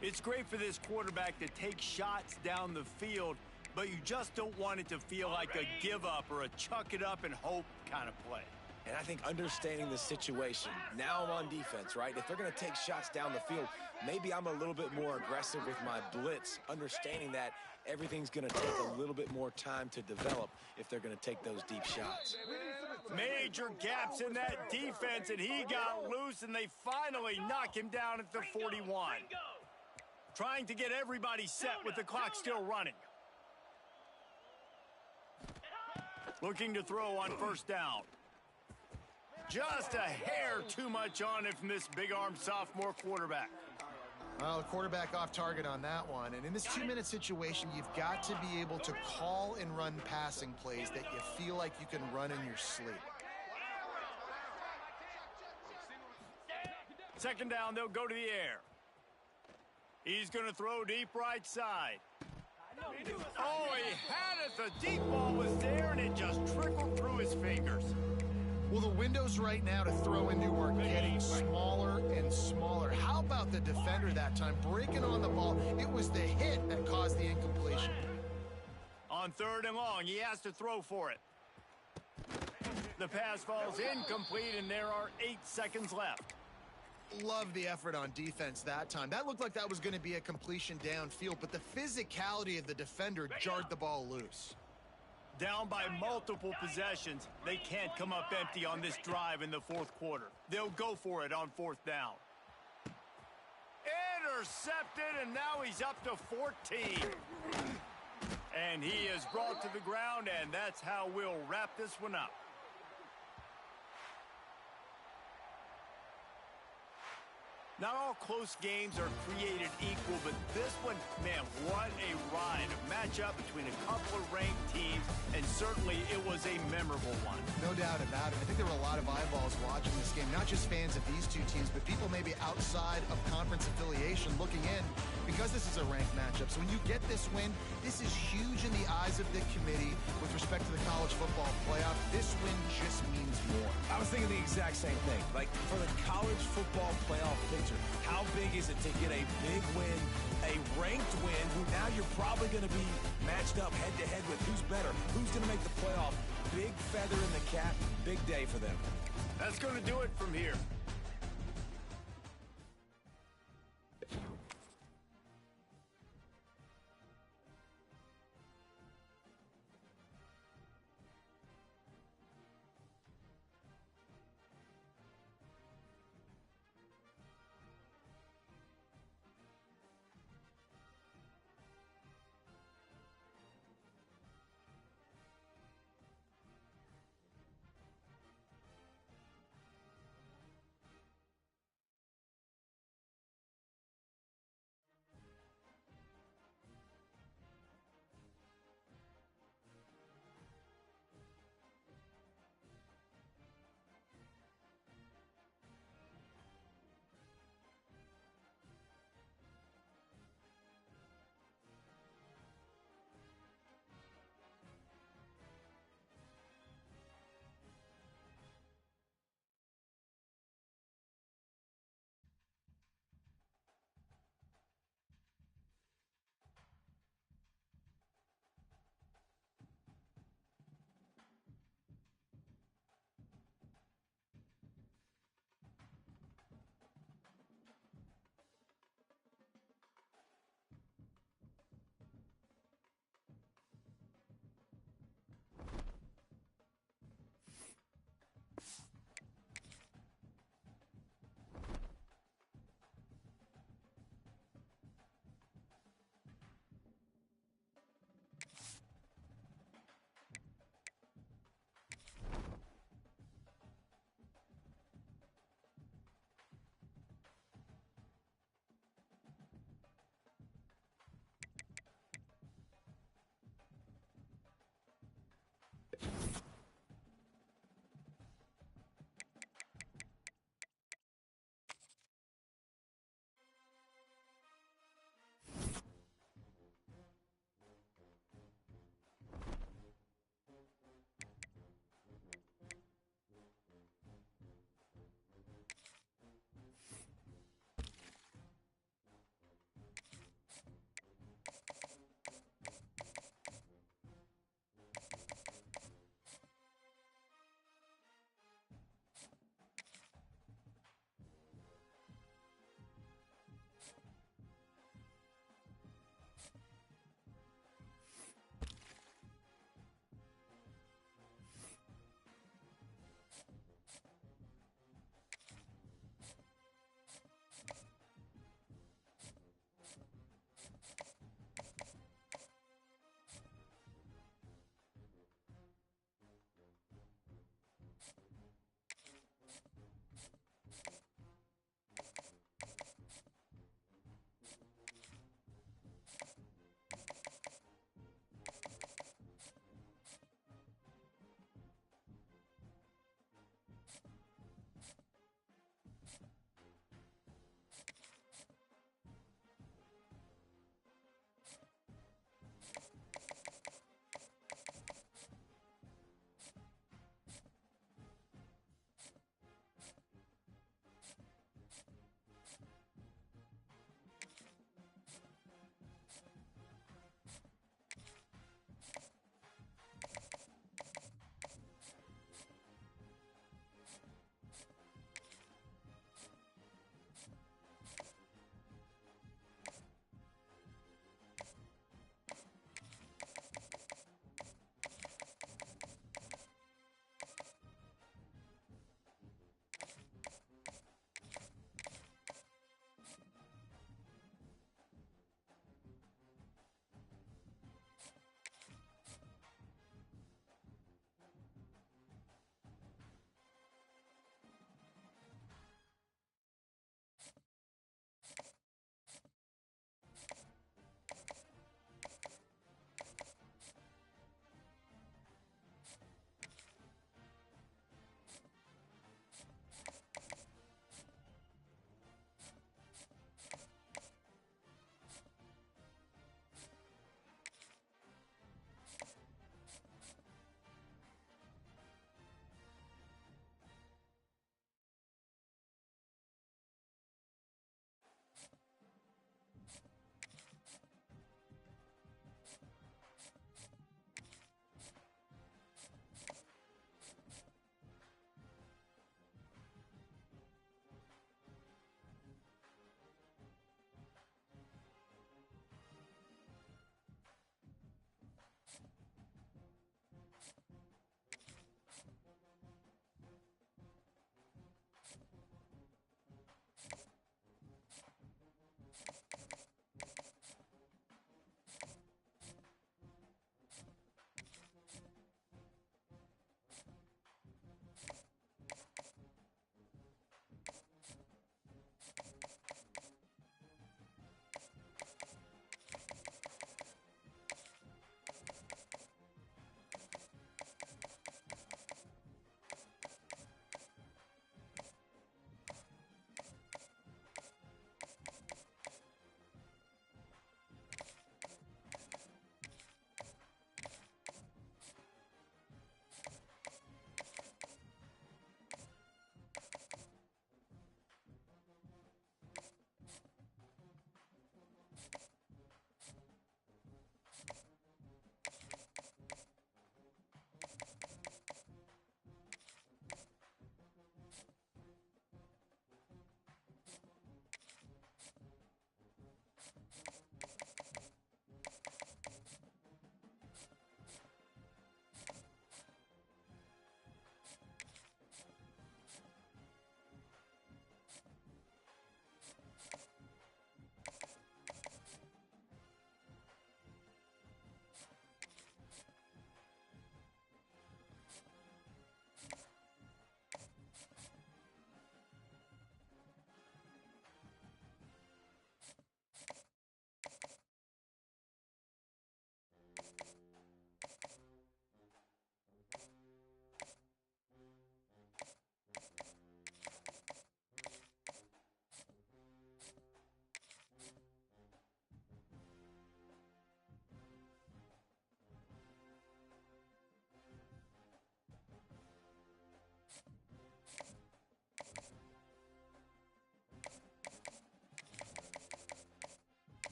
It's great for this quarterback to take shots down the field, but you just don't want it to feel like a give up or a chuck it up and hope kind of play. And I think understanding the situation, now I'm on defense, right? If they're going to take shots down the field, maybe I'm a little bit more aggressive with my blitz, understanding that everything's going to take a little bit more time to develop if they're going to take those deep shots. Major gaps in that defense, and he got loose, and they finally knock him down at the 41. Trying to get everybody set with the clock still running. Looking to throw on first down. Just a hair too much on it from this big-armed sophomore quarterback. Well, the quarterback off target on that one. And in this 2-minute situation, you've got to be able to call and run passing plays that you feel like you can run in your sleep. Second down, they'll go to the air. He's going to throw deep right side. Oh, he had it. The deep ball was there, and it just trickled through his fingers. Well, the windows right now to throw into are getting smaller and smaller. How about the defender that time breaking on the ball? It was the hit that caused the incompletion. On third and long, he has to throw for it. The pass falls incomplete, and there are 8 seconds left. Love the effort on defense that time. That looked like that was going to be a completion downfield, but the physicality of the defender jarred the ball loose. Down by multiple possessions, they can't come up empty on this drive in the fourth quarter. They'll go for it on fourth down. Intercepted, and now he's up to 14. And he is brought to the ground, and that's how we'll wrap this one up. Not all close games are created equal, but this one, man, what a ride. A matchup between a couple of ranked teams, and certainly it was a memorable one. No doubt about it. I think there were a lot of eyeballs watching this game, not just fans of these two teams, but people maybe outside of conference affiliation looking in because this is a ranked matchup. So when you get this win, this is huge in the eyes of the committee with respect to the college football playoff. This win just means more. I was thinking the exact same thing. Like, for the college football playoff picture, how big is it to get a big win, a ranked win, who now you're probably going to be matched up head-to-head with who's better, who's going to make the playoff. Big feather in the cap, big day for them. That's going to do it from here.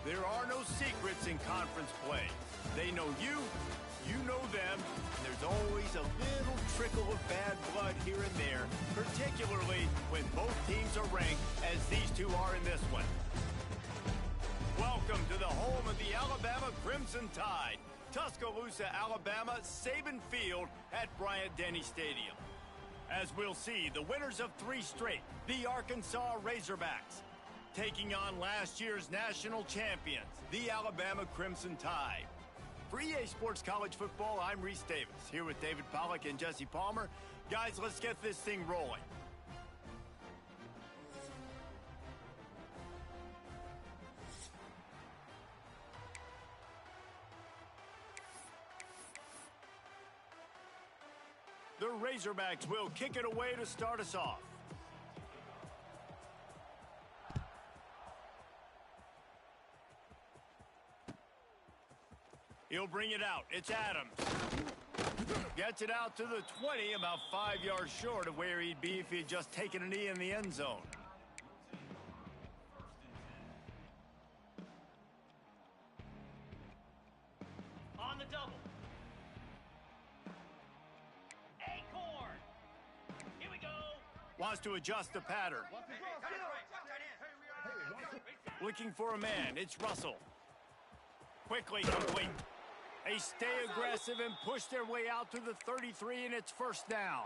There are no secrets in conference play. They know you, you know them, and there's always a little trickle of bad blood here and there, particularly when both teams are ranked, as these two are in this one. Welcome to the home of the Alabama Crimson Tide, Tuscaloosa, Alabama, Saban Field at Bryant-Denny Stadium. As we'll see, the winners of 3 straight, the Arkansas Razorbacks, taking on last year's national champions, the Alabama Crimson Tide. For EA Sports College Football, I'm Reese Davis, here with David Pollack and Jesse Palmer. Guys, let's get this thing rolling. The Razorbacks will kick it away to start us off. He'll bring it out. It's Adams. Gets it out to the 20, about 5 yards short of where he'd be if he had just taken a knee in the end zone. On the double. Acorn. Here we go. Wants to adjust the pattern. Looking for a man. It's Russell. Quickly complete. They stay aggressive and push their way out to the 33, and it's first down.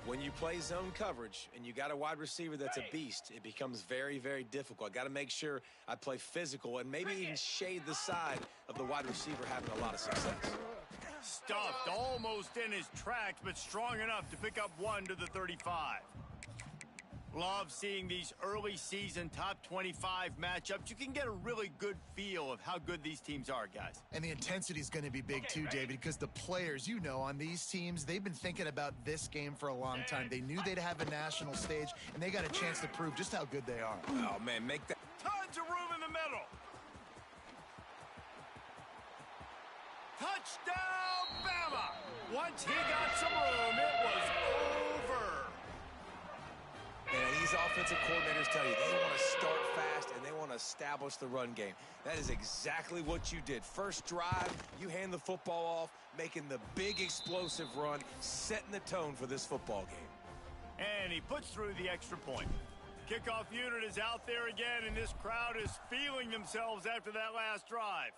When you play zone coverage and you got a wide receiver that's a beast, it becomes very, very difficult. I got to make sure I play physical and maybe even shade the side of the wide receiver having a lot of success. Stuffed almost in his tracks, but strong enough to pick up 1 to the 35. Love seeing these early season top 25 matchups. You can get a really good feel of how good these teams are, guys. And the intensity is going to be big too, David, because the players, you know, on these teams, they've been thinking about this game for a long time. They knew they'd have a national stage, and they got a chance to prove just how good they are. Oh, man, make that. Tons of room in the middle. Touchdown, Bama! Once he got some room, it was over. And these offensive coordinators tell you they want to start fast and they want to establish the run game. That is exactly what you did. First drive, you hand the football off, making the big explosive run, setting the tone for this football game. And he puts through the extra point. Kickoff unit is out there again, and this crowd is feeling themselves after that last drive.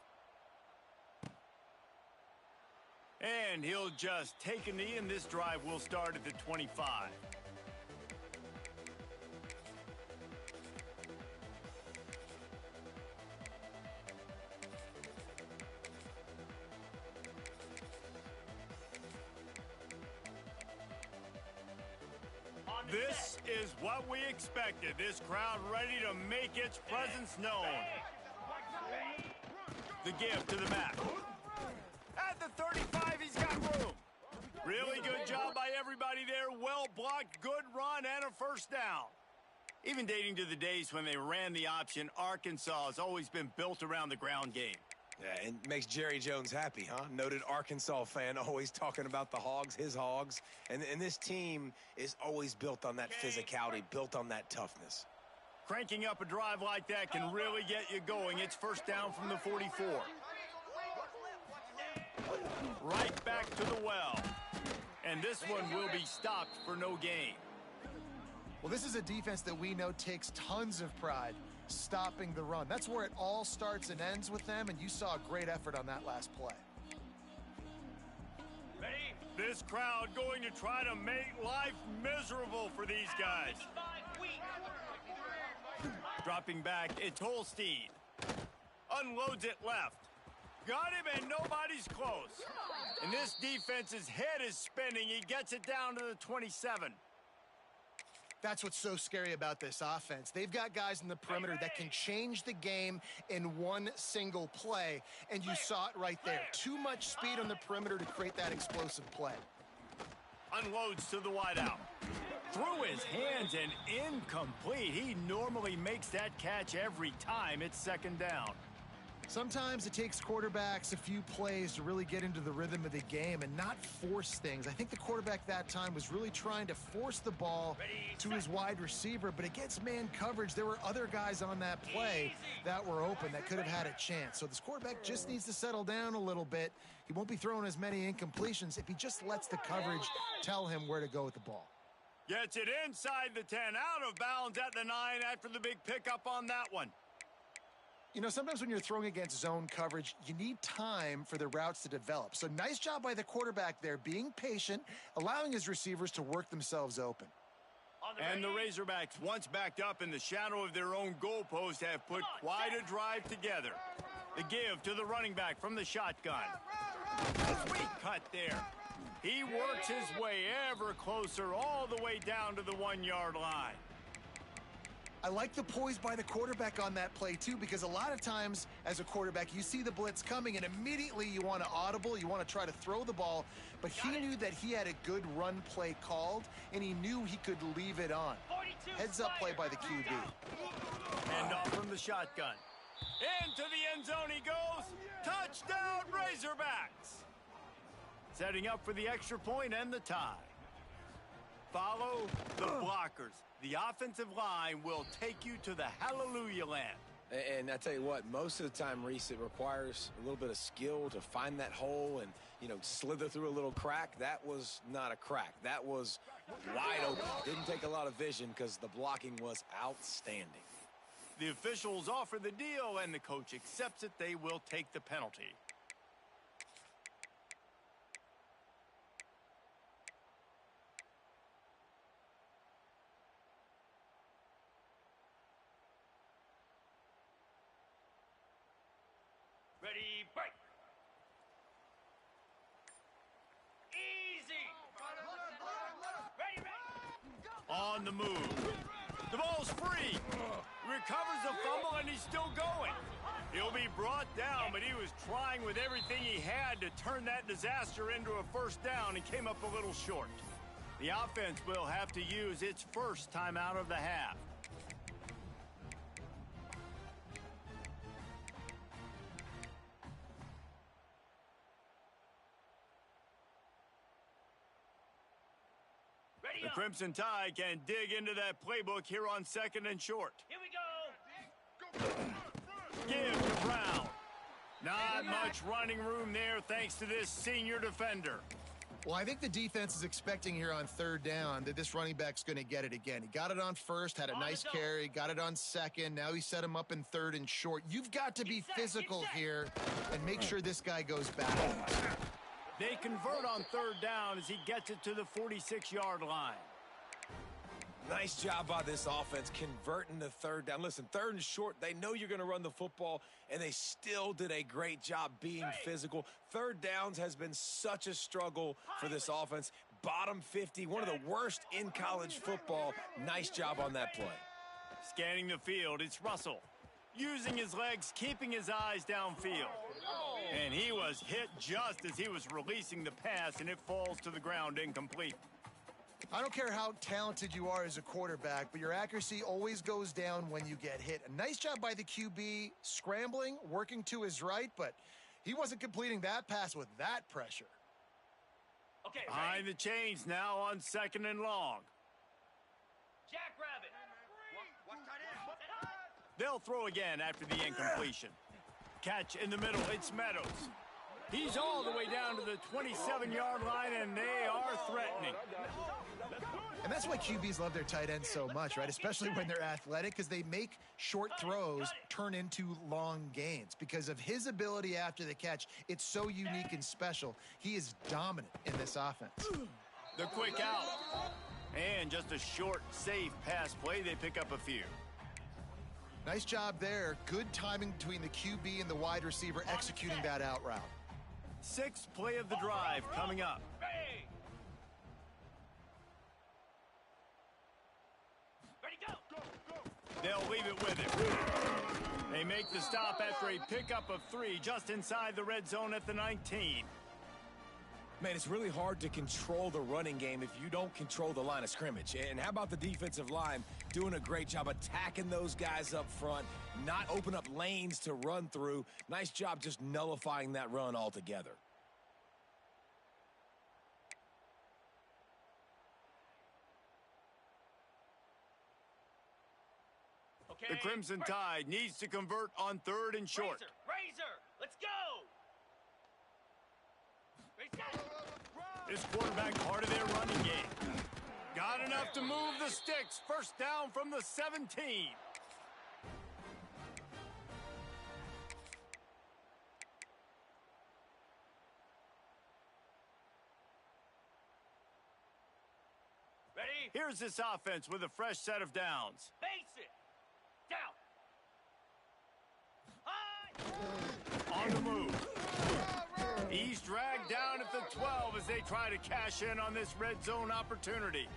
And he'll just take a knee, and this drive will start at the 25. This is what we expected. This crowd ready to make its presence known. The give to the back. At the 35, he's got room. Really good job by everybody there. Well blocked, good run, and a first down. Even dating to the days when they ran the option, Arkansas has always been built around the ground game. Yeah, and makes Jerry Jones happy, huh? Noted Arkansas fan, always talking about the Hogs, his Hogs. And this team is always built on that physicality, built on that toughness. Cranking up a drive like that can really get you going. It's first down from the 44. Right back to the well. And this one will be stopped for no gain. Well, this is a defense that we know takes tons of pride stopping the run. That's where it all starts and ends with them, and you saw a great effort on that last play. Ready? This crowd going to try to make life miserable for these guys. Dropping back, it's Holstein. Unloads it left. Got him, and nobody's close. And this defense's head is spinning. He gets it down to the 27. That's what's so scary about this offense. They've got guys in the perimeter that can change the game in one single play, and you saw it right there. Too much speed on the perimeter to create that explosive play. Unloads to the wideout. Through his hands and incomplete. He normally makes that catch every time. It's second down. Sometimes it takes quarterbacks a few plays to really get into the rhythm of the game and not force things. I think the quarterback that time was really trying to force the ball to his wide receiver, but against man coverage, there were other guys on that play that were open that could have had a chance. So this quarterback just needs to settle down a little bit. He won't be throwing as many incompletions if he just lets the coverage tell him where to go with the ball. Gets it inside the 10, out of bounds at the 9 after the big pickup on that one. You know, sometimes when you're throwing against zone coverage, you need time for the routes to develop. So nice job by the quarterback there, being patient, allowing his receivers to work themselves open. And the Razorbacks, once backed up in the shadow of their own goalpost, have put quite a drive together. The give to the running back from the shotgun. A sweet cut there. He works his way ever closer all the way down to the 1-yard line. I like the poise by the quarterback on that play, too, because a lot of times as a quarterback, you see the blitz coming and immediately you want to audible, you want to try to throw the ball, but he knew that he had a good run play called, and he knew he could leave it on. Heads-up play by the QB. Hand off from the shotgun. Into the end zone he goes. Touchdown, Razorbacks! Setting up for the extra point and the tie. Follow the blockers. The offensive line will take you to the hallelujah land. And I tell you what, most of the time, Reese, it requires a little bit of skill to find that hole and, you know, slither through a little crack. That was not a crack. That was wide open. Didn't take a lot of vision because the blocking was outstanding. The officials offer the deal, and the coach accepts it. They will take the penalty. Ready, break. Easy. Ready, ready. On the move. The ball's free. Recovers the fumble, and he's still going. He'll be brought down, but he was trying with everything he had to turn that disaster into a first down and came up a little short. The offense will have to use its first timeout of the half. The Crimson Tide can dig into that playbook here on 2nd and short. Here we go. Give to Brown. Not much running room there thanks to this senior defender. Well, I think the defense is expecting here on 3rd down that this running back's going to get it again. He got it on 1st, had a nice carry, got it on 2nd. Now he set him up in 3rd and short. You've got to be physical here and make sure this guy goes back. They convert on 3rd down as he gets it to the 46-yard line. Nice job by this offense converting the 3rd down. Listen, 3rd and short, they know you're going to run the football, and they still did a great job being physical. 3rd downs has been such a struggle for this offense. Bottom 50, one of the worst in college football. Nice job on that play. Scanning the field, it's Russell. Using his legs, keeping his eyes downfield. And he was hit just as he was releasing the pass, and it falls to the ground incomplete. I don't care how talented you are as a quarterback, but your accuracy always goes down when you get hit. A nice job by the QB, scrambling, working to his right, but he wasn't completing that pass with that pressure. Okay, Behind the chains now on 2nd and long. Jackrabbit. They'll throw again after the incompletion. Catch in the middle, it's Meadows. He's all the way down to the 27-yard line, and they are threatening. And that's why QBs love their tight ends so much, right? Especially when they're athletic, because they make short throws turn into long gains. Because of his ability after the catch, it's so unique and special. He is dominant in this offense. The quick out. And just a short, safe pass play. They pick up a few. Nice job there. Good timing between the QB and the wide receiver executing that out route. 6th play of the drive coming up. Ready, go. They'll leave it with him. They make the stop after a pickup of 3 just inside the red zone at the 19. Man, it's really hard to control the running game if you don't control the line of scrimmage. And how about the defensive line doing a great job attacking those guys up front, not open up lanes to run through. Nice job just nullifying that run altogether. Okay. The Crimson Tide needs to convert on 3rd and short. Razor, let's go. This quarterback part of their running game. Got enough to move the sticks. First down from the 17. Ready? Here's this offense with a fresh set of downs. Base it. Down. High. On the move. He's dragged down at the 12 as they try to cash in on this red zone opportunity.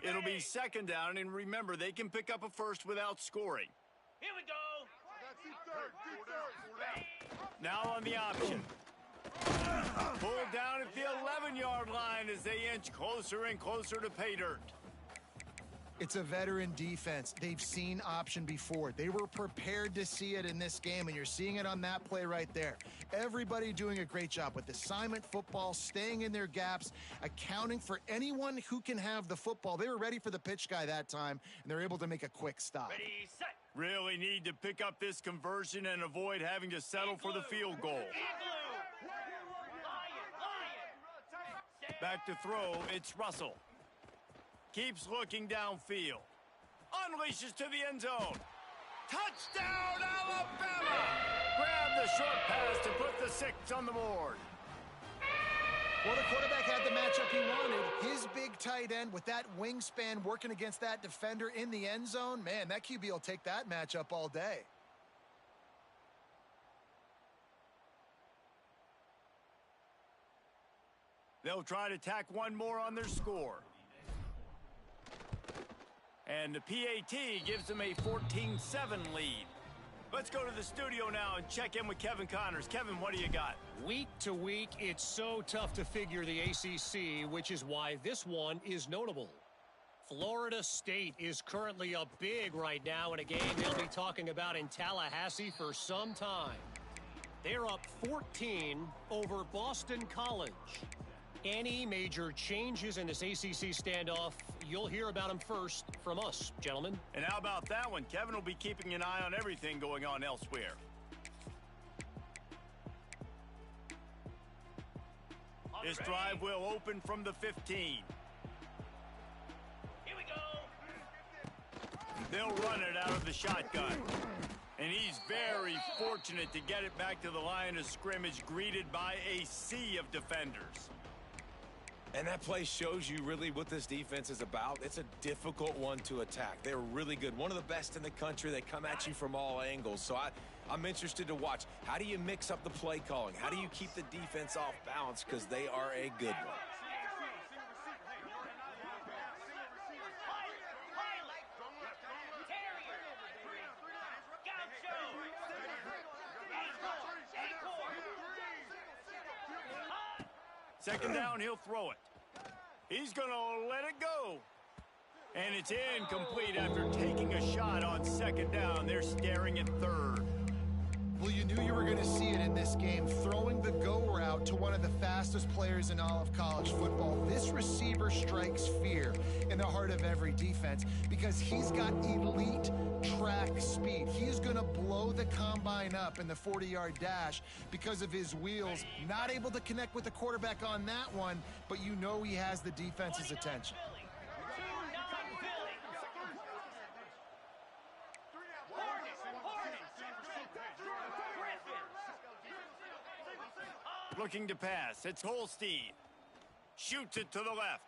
It'll be 2nd down, and remember, they can pick up a first without scoring. Here we go. Now on the option. Pulled down at the 11-yard line as they inch closer and closer to pay dirt. It's a veteran defense. They've seen option before. They were prepared to see it in this game, and you're seeing it on that play right there. Everybody doing a great job with assignment football, staying in their gaps, accounting for anyone who can have the football. They were ready for the pitch guy that time, and they're able to make a quick stop. Ready, set. Really need to pick up this conversion and avoid having to settle for the field goal. Back to throw, it's Russell. Keeps looking downfield. Unleashes to the end zone. Touchdown, Alabama! Grab the short pass to put the 6 on the board. Well, the quarterback had the matchup he wanted. His big tight end with that wingspan working against that defender in the end zone. Man, that QB will take that matchup all day. They'll try to tack one more on their score. And the PAT gives them a 14-7 lead. Let's go to the studio now and check in with Kevin Connors. Kevin, what do you got? Week to week, it's so tough to figure the ACC, which is why this one is notable. Florida State is currently up big right now in a game they'll be talking about in Tallahassee for some time. They're up 14 over Boston College. Any major changes in this ACC standoff, you'll hear about them first from us, gentlemen. And how about that one? Kevin will be keeping an eye on everything going on elsewhere. This drive will open from the 15. Here we go. They'll run it out of the shotgun. And he's very fortunate to get it back to the line of scrimmage, greeted by a sea of defenders. And that play shows you really what this defense is about. It's a difficult one to attack. They're really good. One of the best in the country. They come at you from all angles. So I'm interested to watch. How do you mix up the play calling? How do you keep the defense off balance? Because they are a good one. Second down, he'll throw it. He's going to let it go. And it's incomplete after taking a shot on 2nd down. They're staring at 3rd. Well, you knew you were going to see it in this game. Throwing the go route to one of the fastest players in all of college football. This receiver strikes fear in the heart of every defense because he's got elite track speed. He's going to blow the combine up in the 40-yard dash because of his wheels. Not able to connect with the quarterback on that one, but you know he has the defense's attention. Looking to pass. It's Holstein. Shoots it to the left.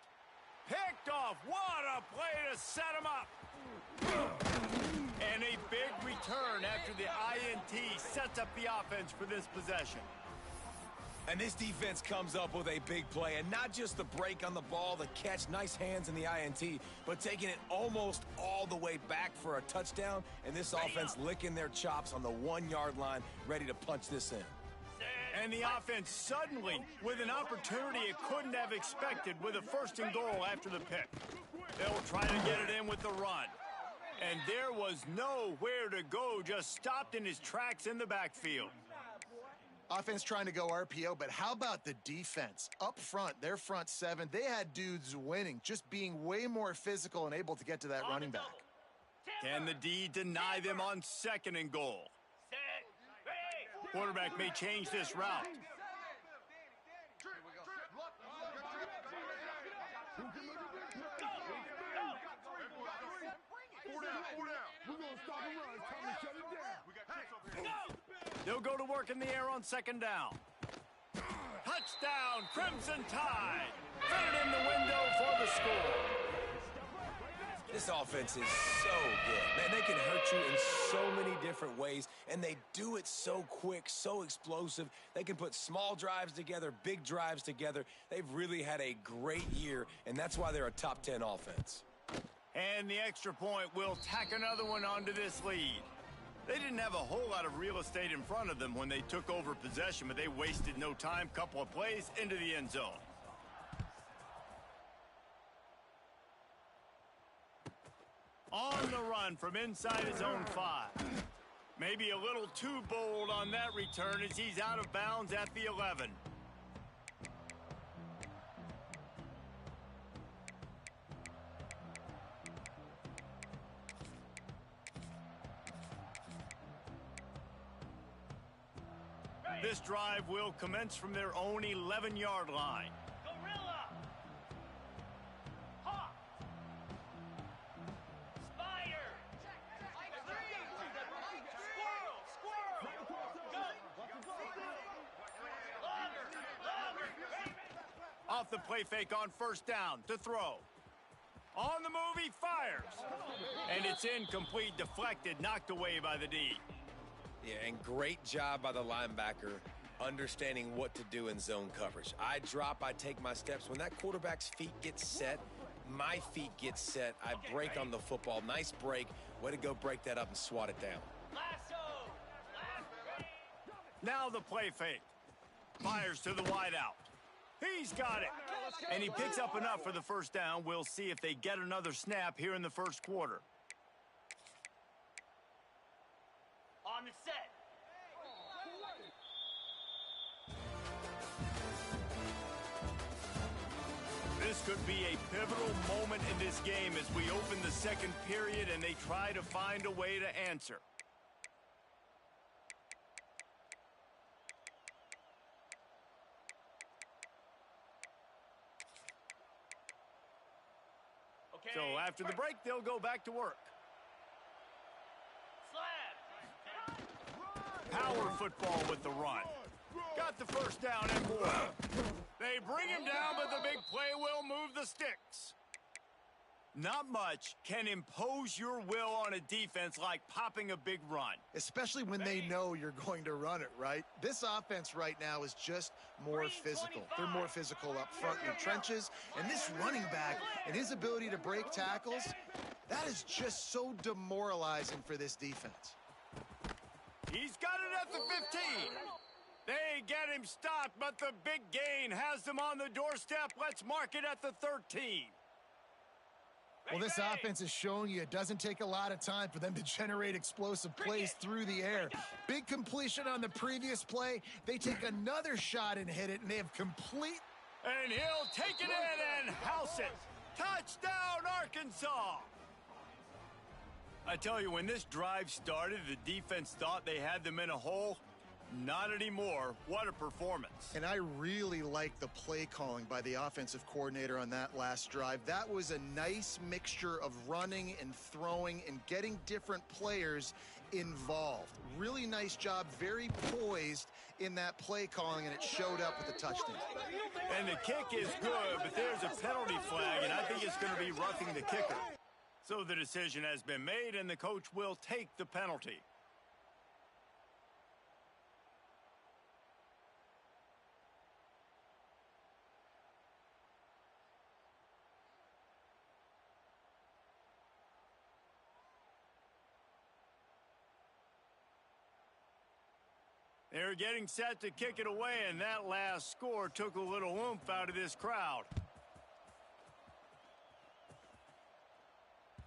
Picked off. What a play to set him up. And a big return after the INT sets up the offense for this possession. And this defense comes up with a big play, and not just the break on the ball, the catch, nice hands in the INT, but taking it almost all the way back for a touchdown, and this offense licking their chops on the 1-yard line, ready to punch this in. And the offense suddenly with an opportunity it couldn't have expected with a 1st and goal after the pick. They'll try to get it in with the run. And there was nowhere to go, just stopped in his tracks in the backfield. Offense trying to go RPO, but how about the defense? Up front, their front 7, they had dudes winning, just being way more physical and able to get to that running back. Can the D deny them on 2nd and goal? Quarterback may change this route. They'll go to work in the air on 2nd down. Touchdown, Crimson Tide. Fitted in the window for the score. This offense is so good. Man, they can hurt you in so many different ways, and they do it so quick, so explosive. They can put small drives together, big drives together. They've really had a great year, and that's why they're a top 10 offense. And the extra point will tack another one onto this lead. They didn't have a whole lot of real estate in front of them when they took over possession, but they wasted no time. Couple of plays into the end zone. On the run from inside his own 5. Maybe a little too bold on that return as he's out of bounds at the 11. This drive will commence from their own 11-yard line. Gorilla! Hawk! Spider! Squirrel! Longer! Off the play fake on 1st down to throw. On the move, he fires. And it's incomplete, deflected, knocked away by the D. Yeah, and great job by the linebacker understanding what to do in zone coverage. I drop, I take my steps. When that quarterback's feet get set, my feet get set. I break on the football. Nice break. Way to go break that up and swat it down. Now the play fake. Fires to the wideout. He's got it. And he picks up enough for the 1st down. We'll see if they get another snap here in the 1st quarter. On the set. This could be a pivotal moment in this game as we open the 2nd period and they try to find a way to answer. Okay. So after the break, they'll go back to work. Power football with the run. Got the 1st down and more. They bring him down, but the big play will move the sticks. Not much can impose your will on a defense like popping a big run. Especially when they know you're going to run it, right? This offense right now is just more physical. They're more physical up front in the trenches. And this running back and his ability to break tackles, that is just so demoralizing for this defense. He's got it at the 15. They get him stopped, but the big gain has them on the doorstep. Let's mark it at the 13. Well, this offense is showing you it doesn't take a lot of time for them to generate explosive plays through the air. Big completion on the previous play. They take another shot and hit it, and they have complete. And he'll take it in and house it. Touchdown, Arkansas. I tell you, when this drive started, the defense thought they had them in a hole. Not anymore. What a performance. And I really like the play calling by the offensive coordinator on that last drive. That was a nice mixture of running and throwing and getting different players involved. Really nice job, very poised in that play calling, and it showed up with the touchdown. And the kick is good, but there's a penalty flag, and I think it's going to be roughing the kicker. So the decision has been made, and the coach will take the penalty. They're getting set to kick it away, and that last score took a little oomph out of this crowd.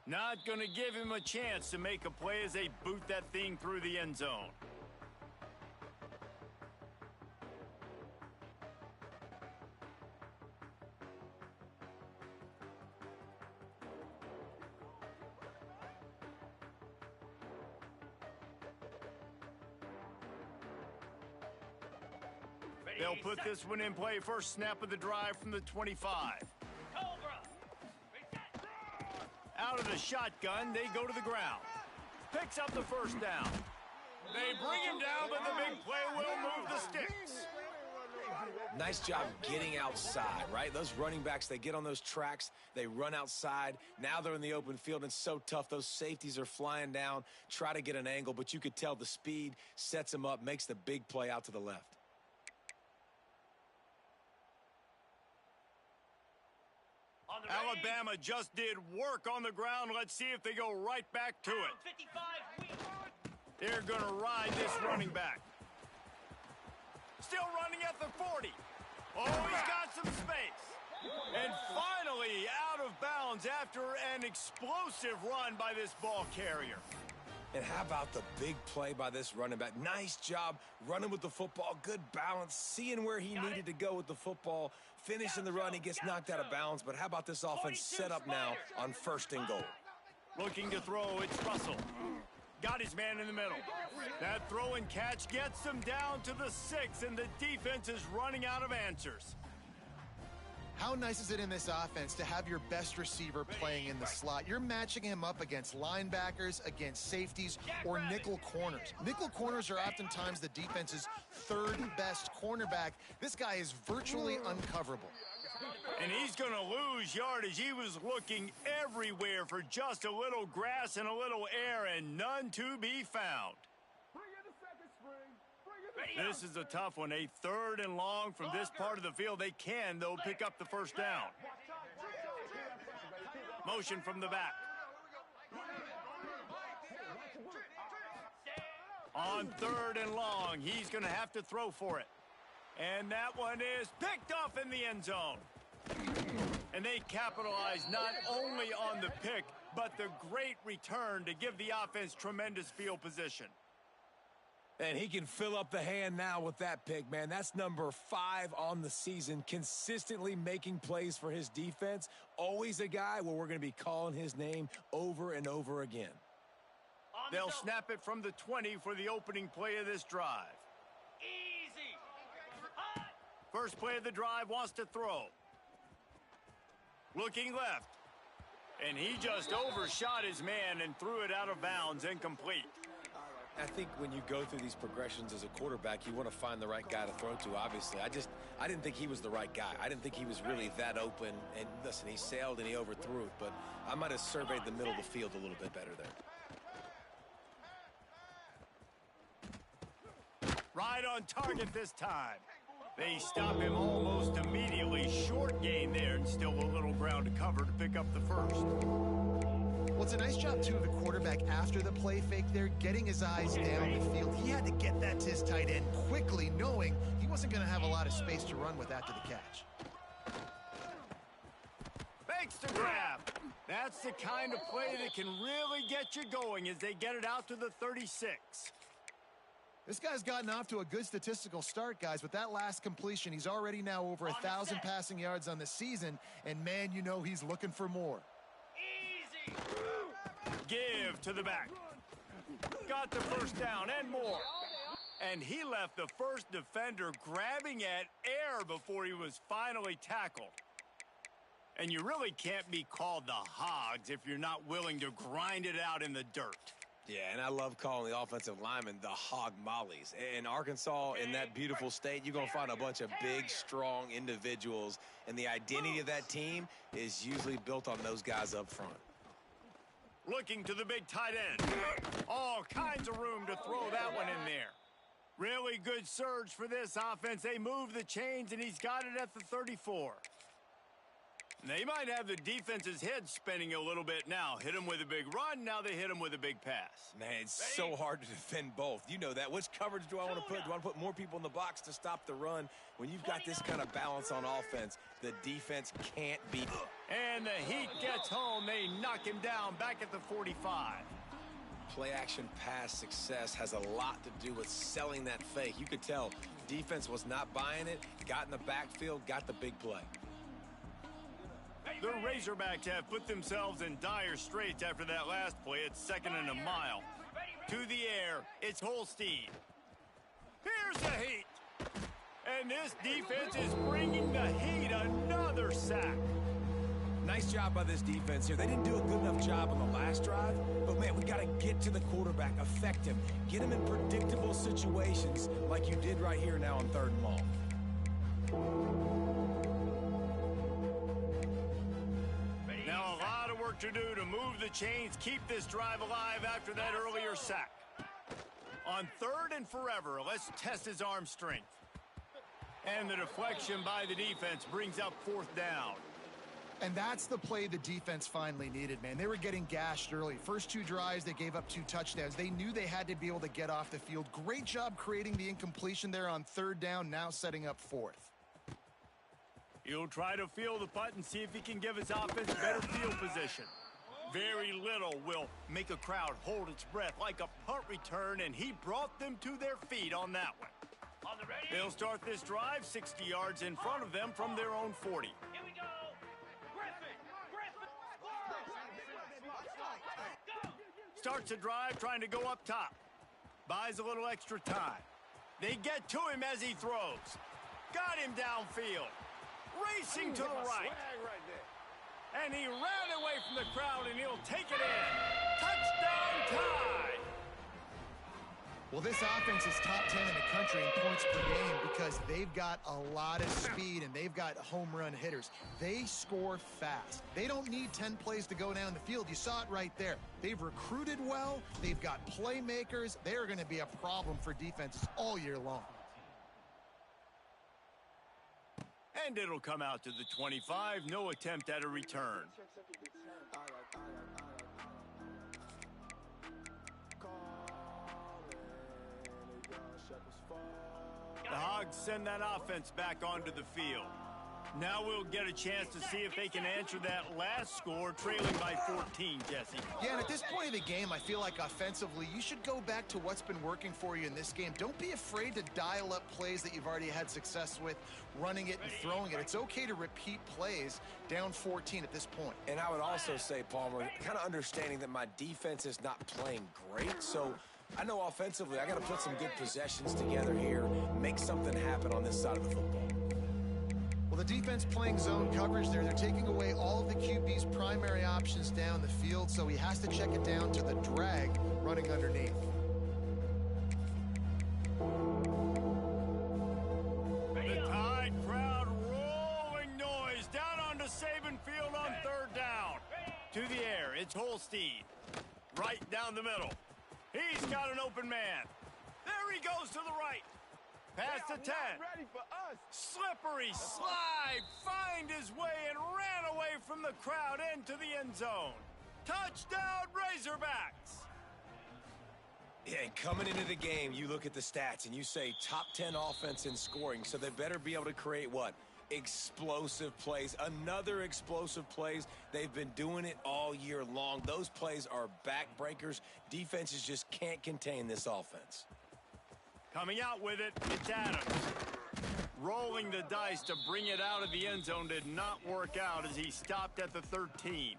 Not going to give him a chance to make a play as they boot that thing through the end zone. They'll put this one in play. First snap of the drive from the 25. Out of the shotgun, they go to the ground. Picks up the first down. They bring him down, but the big play will move the sticks. Nice job getting outside, right? Those running backs, they get on those tracks, they run outside. Now they're in the open field, and it's so tough. Those safeties are flying down, try to get an angle, but you could tell the speed sets them up, makes the big play out to the left. Alabama just did work on the ground. Let's see if they go right back to it. They're going to ride this running back. Still running at the 40. Oh, he's got some space. And finally out of bounds after an explosive run by this ball carrier. And how about the big play by this running back? Nice job running with the football, good balance, seeing where he needed to go with the football, finishing the run. He gets knocked out of bounds, but how about this offense set up now on 1st and goal? Looking to throw, it's Russell. Got his man in the middle. That throw and catch gets them down to the 6, and the defense is running out of answers. How nice is it in this offense to have your best receiver playing in the slot? You're matching him up against linebackers, against safeties, or nickel corners. Nickel corners are oftentimes the defense's 3rd best cornerback. This guy is virtually uncoverable. And he's going to lose yardage. He was looking everywhere for just a little grass and a little air, and none to be found. This is a tough one. A 3rd and long from this part of the field. They can, though, pick up the first down. Motion from the back. On 3rd and long, he's going to have to throw for it. And that one is picked off in the end zone. And they capitalize not only on the pick, but the great return to give the offense tremendous field position. And he can fill up the hand now with that pick, man. That's number 5 on the season, consistently making plays for his defense. Always a guy where we're going to be calling his name over and over again. They'll snap it from the 20 for the opening play of this drive. Easy. First play of the drive, wants to throw. Looking left. And he just overshot his man and threw it out of bounds, incomplete. I think when you go through these progressions as a quarterback, you want to find the right guy to throw to, obviously. I didn't think he was the right guy. I didn't think he was really that open. And listen, he sailed and he overthrew it, but I might have surveyed the middle of the field a little bit better there. Right on target this time. They stop him almost immediately. Short gain there, and still a little ground to cover to pick up the first. Well, it's a nice job, too, of the quarterback after the play fake there, getting his eyes down the field. He had to get that to his tight end quickly, knowing he wasn't going to have a lot of space to run with after the catch. Fakes to grab. That's the kind of play that can really get you going as they get it out to the 36. This guy's gotten off to a good statistical start, guys. With that last completion, he's already now over 1,000 passing yards on the season, and, man, you know he's looking for more. Easy. Give to the back. Got the first down and more. And he left the first defender grabbing at air before he was finally tackled. And you really can't be called the Hogs if you're not willing to grind it out in the dirt. Yeah, and I love calling the offensive linemen the hog mollies. In Arkansas, in that beautiful state, you're going to find a bunch of big, strong individuals, and the identity of that team is usually built on those guys up front. Looking to the big tight end. All kinds of room to throw that one in there. Really good surge for this offense. They move the chains, and he's got it at the 34. They might have the defense's head spinning a little bit now. Hit him with a big run. Now they hit him with a big pass. Man, it's so hard to defend both. You know that. Which coverage do I want to put? Do I want to put more people in the box to stop the run? When you've got this kind of balance on offense, the defense can't beat it. And the Heat gets home. They knock him down back at the 45. Play-action pass success has a lot to do with selling that fake. You could tell defense was not buying it, got in the backfield, got the big play. The Razorbacks have put themselves in dire straits after that last play. It's 2nd and a mile. To the air, it's Holstein. Here's the Heat. And this defense is bringing the Heat another sack. Nice job by this defense here. They didn't do a good enough job on the last drive, but, man, we got to get to the quarterback, affect him, get him in predictable situations like you did right here now on 3rd and long. Now a lot of work to do to move the chains, keep this drive alive after that earlier sack. On 3rd and forever, let's test his arm strength. And the deflection by the defense brings up 4th down. And that's the play the defense finally needed, man. They were getting gashed early. First 2 drives, they gave up 2 touchdowns. They knew they had to be able to get off the field. Great job creating the incompletion there on 3rd down, now setting up 4th. He'll try to feel the punt and see if he can give his offense better field position. Very little will make a crowd hold its breath like a punt return, and he brought them to their feet on that one. They'll start this drive 60 yards in front of them from their own 40. Here we go. Starts a drive trying to go up top. Buys a little extra time. They get to him as he throws. Got him downfield. Racing to the right. And he ran away from the crowd, and he'll take it in. Touchdown tie. Well, this offense is top 10 in the country in points per game because they've got a lot of speed and they've got home run hitters. They score fast. They don't need 10 plays to go down the field. You saw it right there. They've recruited well. They've got playmakers. They're going to be a problem for defenses all year long. And it'll come out to the 25. No attempt at a return. The Hogs send that offense back onto the field. Now we'll get a chance to see if they can answer that last score, trailing by 14, Jesse. Yeah, and at this point of the game, I feel like offensively, you should go back to what's been working for you in this game. Don't be afraid to dial up plays that you've already had success with, running it and throwing it. It's okay to repeat plays down 14 at this point. And I would also say, Palmer, kind of understanding that my defense is not playing great, so I know offensively I got to put some good possessions together here, make something happen on this side of the football. Well, the defense playing zone coverage there. They're taking away all of the QB's primary options down the field, so he has to check it down to the drag running underneath. The Tide crowd rolling noise down onto Saban Field on 3rd down. To the air, it's Holstein. Right down the middle. He's got an open man. There he goes to the right. Past the 10. Ready for us. Slippery slide. Find his way and ran away from the crowd into the end zone. Touchdown, Razorbacks. Yeah, and coming into the game, you look at the stats and you say top 10 offense in scoring, so they better be able to create what? Explosive plays. Another explosive plays. They've been doing it all year long. Those plays are backbreakers. Defenses just can't contain this offense. Coming out with it, it's Adams. Rolling the dice to bring it out of the end zone did not work out as he stopped at the 13.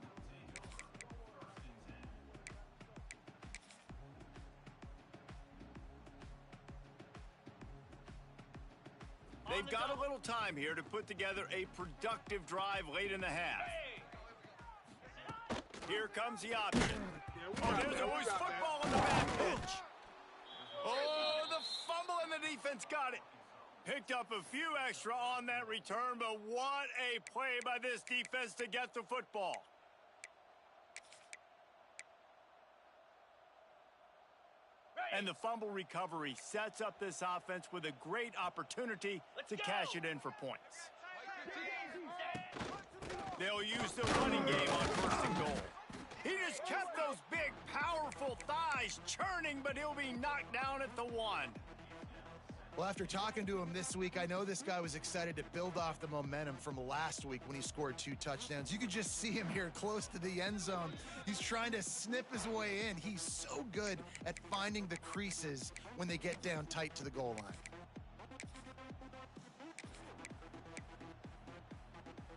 They've got a little time here to put together a productive drive late in the half. Here comes the option. Oh, there's always football on the back pitch. Oh, the fumble and the defense got it. Picked up a few extra on that return, but what a play by this defense to get the football. And the fumble recovery sets up this offense with a great opportunity to cash it in for points. They'll use the running game on 1st and goal. He just kept those big, powerful thighs churning, but he'll be knocked down at the 1. Well, after talking to him this week, I know this guy was excited to build off the momentum from last week when he scored 2 touchdowns. You could just see him here close to the end zone. He's trying to snip his way in. He's so good at finding the creases when they get down tight to the goal line.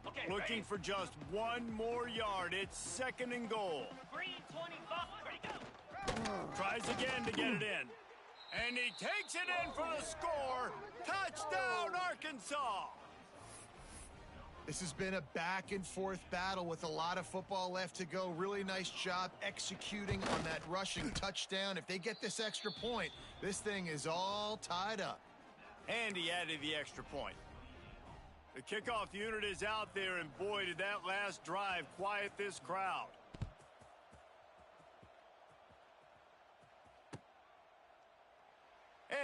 Okay, Looking for just 1 more yard. It's 2nd and goal. Green 25. Ready, go. Tries again to get it in. And he takes it in for the score. Touchdown, Arkansas. This has been a back-and-forth battle with a lot of football left to go. Really nice job executing on that rushing touchdown. If they get this extra point, this thing is all tied up. And he added the extra point. The kickoff unit is out there, and boy, did that last drive quiet this crowd.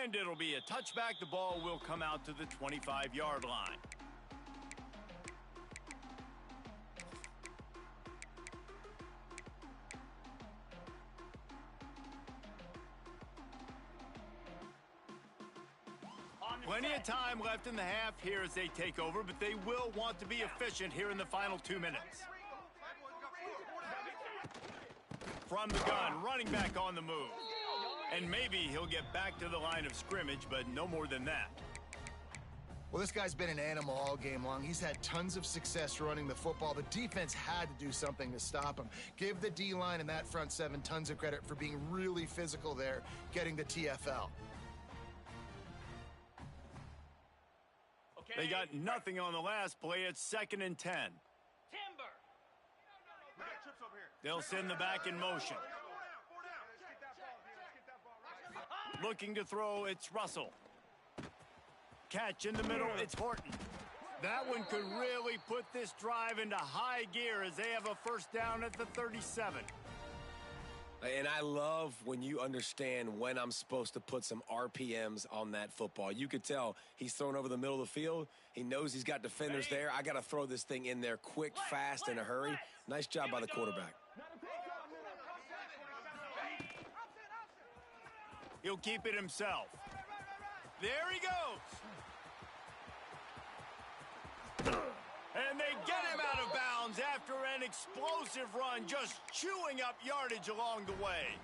And it'll be a touchback. The ball will come out to the 25-yard line. Plenty of time left in the half here as they take over, but they will want to be efficient here in the final 2 minutes. From the gun, running back on the move. And maybe he'll get back to the line of scrimmage, but no more than that. Well, this guy's been an animal all game long. He's had tons of success running the football. The defense had to do something to stop him. Give the D-line and that front 7 tons of credit for being really physical there, getting the TFL. They got nothing on the last play. It's 2nd and 10. Timber. They'll send the back in motion. Looking to throw, it's Russell. Catch in the middle, it's Horton. That one could really put this drive into high gear as they have a 1st down at the 37. And I love when you understand when I'm supposed to put some RPMs on that football. You could tell he's thrown over the middle of the field. He knows he's got defenders there. I got to throw this thing in there quick, fast, in a hurry. Nice job by the quarterback. He'll keep it himself. There he goes. And they get him out of bounds after an explosive run, just chewing up yardage along the way.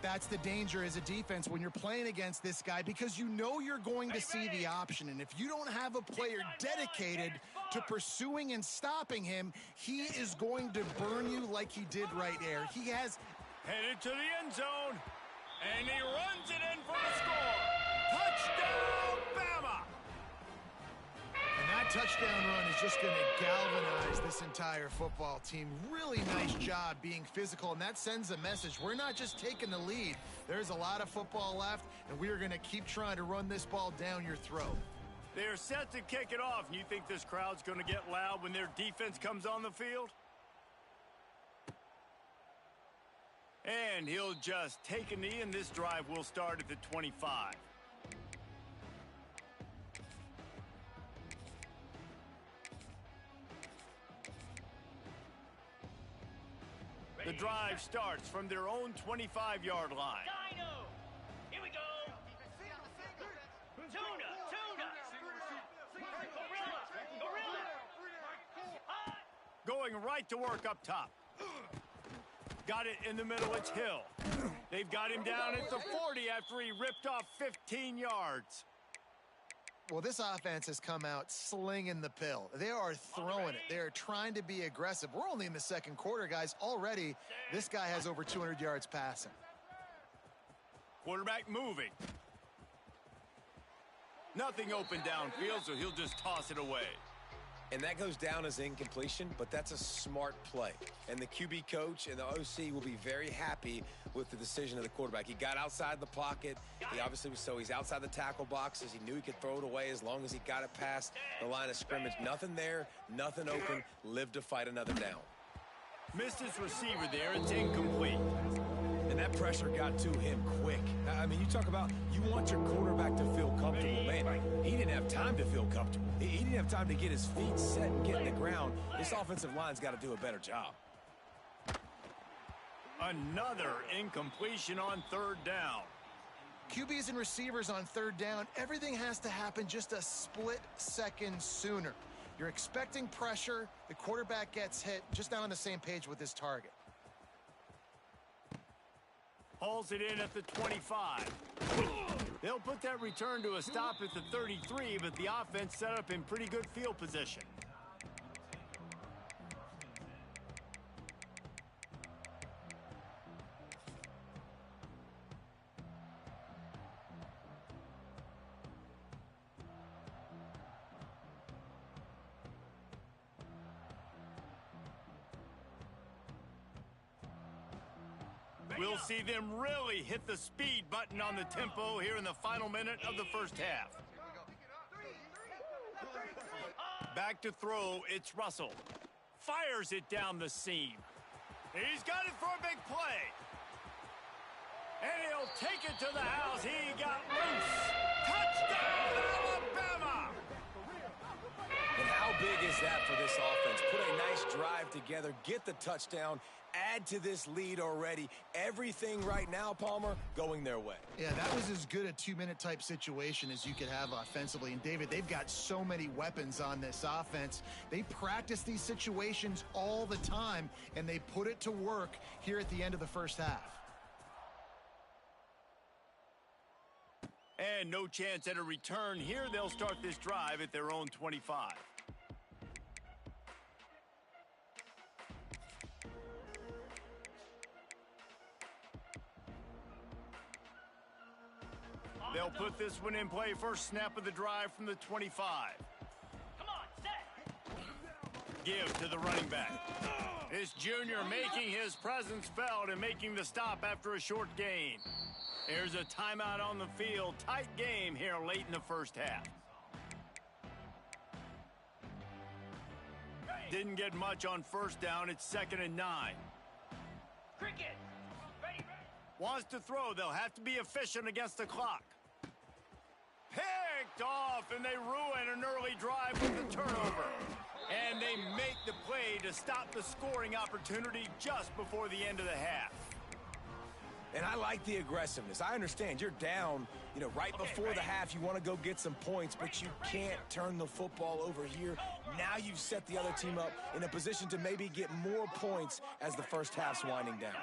That's the danger as a defense when you're playing against this guy, because you know you're going to see the option. And if you don't have a player dedicated to pursuing and stopping him, he is going to burn you like he did right there. He has headed to the end zone, and he runs it in for a score. Touchdown, Bama! And that touchdown run is just going to galvanize this entire football team. Really nice job being physical, and that sends a message. We're not just taking the lead. There's a lot of football left, and we are going to keep trying to run this ball down your throat. They're set to kick it off, and you think this crowd's going to get loud when their defense comes on the field? And he'll just take a knee, and this drive will start at the 25. The drive starts from their own 25-yard line. Dino. Here we go. Tuna. Gorilla. Hot. Going right to work up top. Got it in the middle, it's Hill. They've got him down at the 40 after he ripped off 15 yards. Well, this offense has come out slinging the pill. They are throwing it. They are trying to be aggressive. We're only in the second quarter, guys. Already, this guy has over 200 yards passing. Quarterback moving. Nothing open downfield, so he'll just toss it away. And that goes down as incompletion, but that's a smart play. And the QB coach and the OC will be very happy with the decision of the quarterback. He got outside the pocket. He obviously was he's outside the tackle boxes. He knew he could throw it away as long as he got it past the line of scrimmage. Nothing there, nothing open. Lived to fight another down. Missed his receiver there. It's incomplete. And that pressure got to him quick. I mean, you talk about you want your quarterback to feel comfortable. Man, he didn't have time to feel comfortable. He didn't have time to get his feet set and get in the ground. This offensive line's got to do a better job. Another incompletion on third down. QBs and receivers on third down, everything has to happen just a split second sooner. You're expecting pressure, the quarterback gets hit, just not on the same page with his target. Hauls it in at the 25. They'll put that return to a stop at the 33, but the offense set up in pretty good field position. We'll see them really hit the speed button on the tempo here in the final minute of the first half. Back to throw, it's Russell. Fires it down the seam. He's got it for a big play. And he'll take it to the house. He got loose. Touchdown, Alabama! And how big is that for this offense? Put a nice drive together, get the touchdown, add to this lead already. Everything right now, Palmer, going their way. Yeah, that was as good a two-minute type situation as you could have offensively. And, David, they've got so many weapons on this offense. They practice these situations all the time, and they put it to work here at the end of the first half. And no chance at a return here. They'll start this drive at their own 25. They'll put this one in play. First snap of the drive from the 25. Come on, set. Give to the running back. This junior making his presence felt and making the stop after a short gain. There's a timeout on the field. Tight game here late in the first half. Didn't get much on first down. It's 2nd and 9. Cricket. Ready. Wants to throw. They'll have to be efficient against the clock. Picked off, and they ruin an early drive with the turnover. And they make the play to stop the scoring opportunity just before the end of the half. And I like the aggressiveness. I understand you're down, right before the half. You want to go get some points, but you can't turn the football over here. Now you've set the other team up in a position to maybe get more points as the first half's winding down.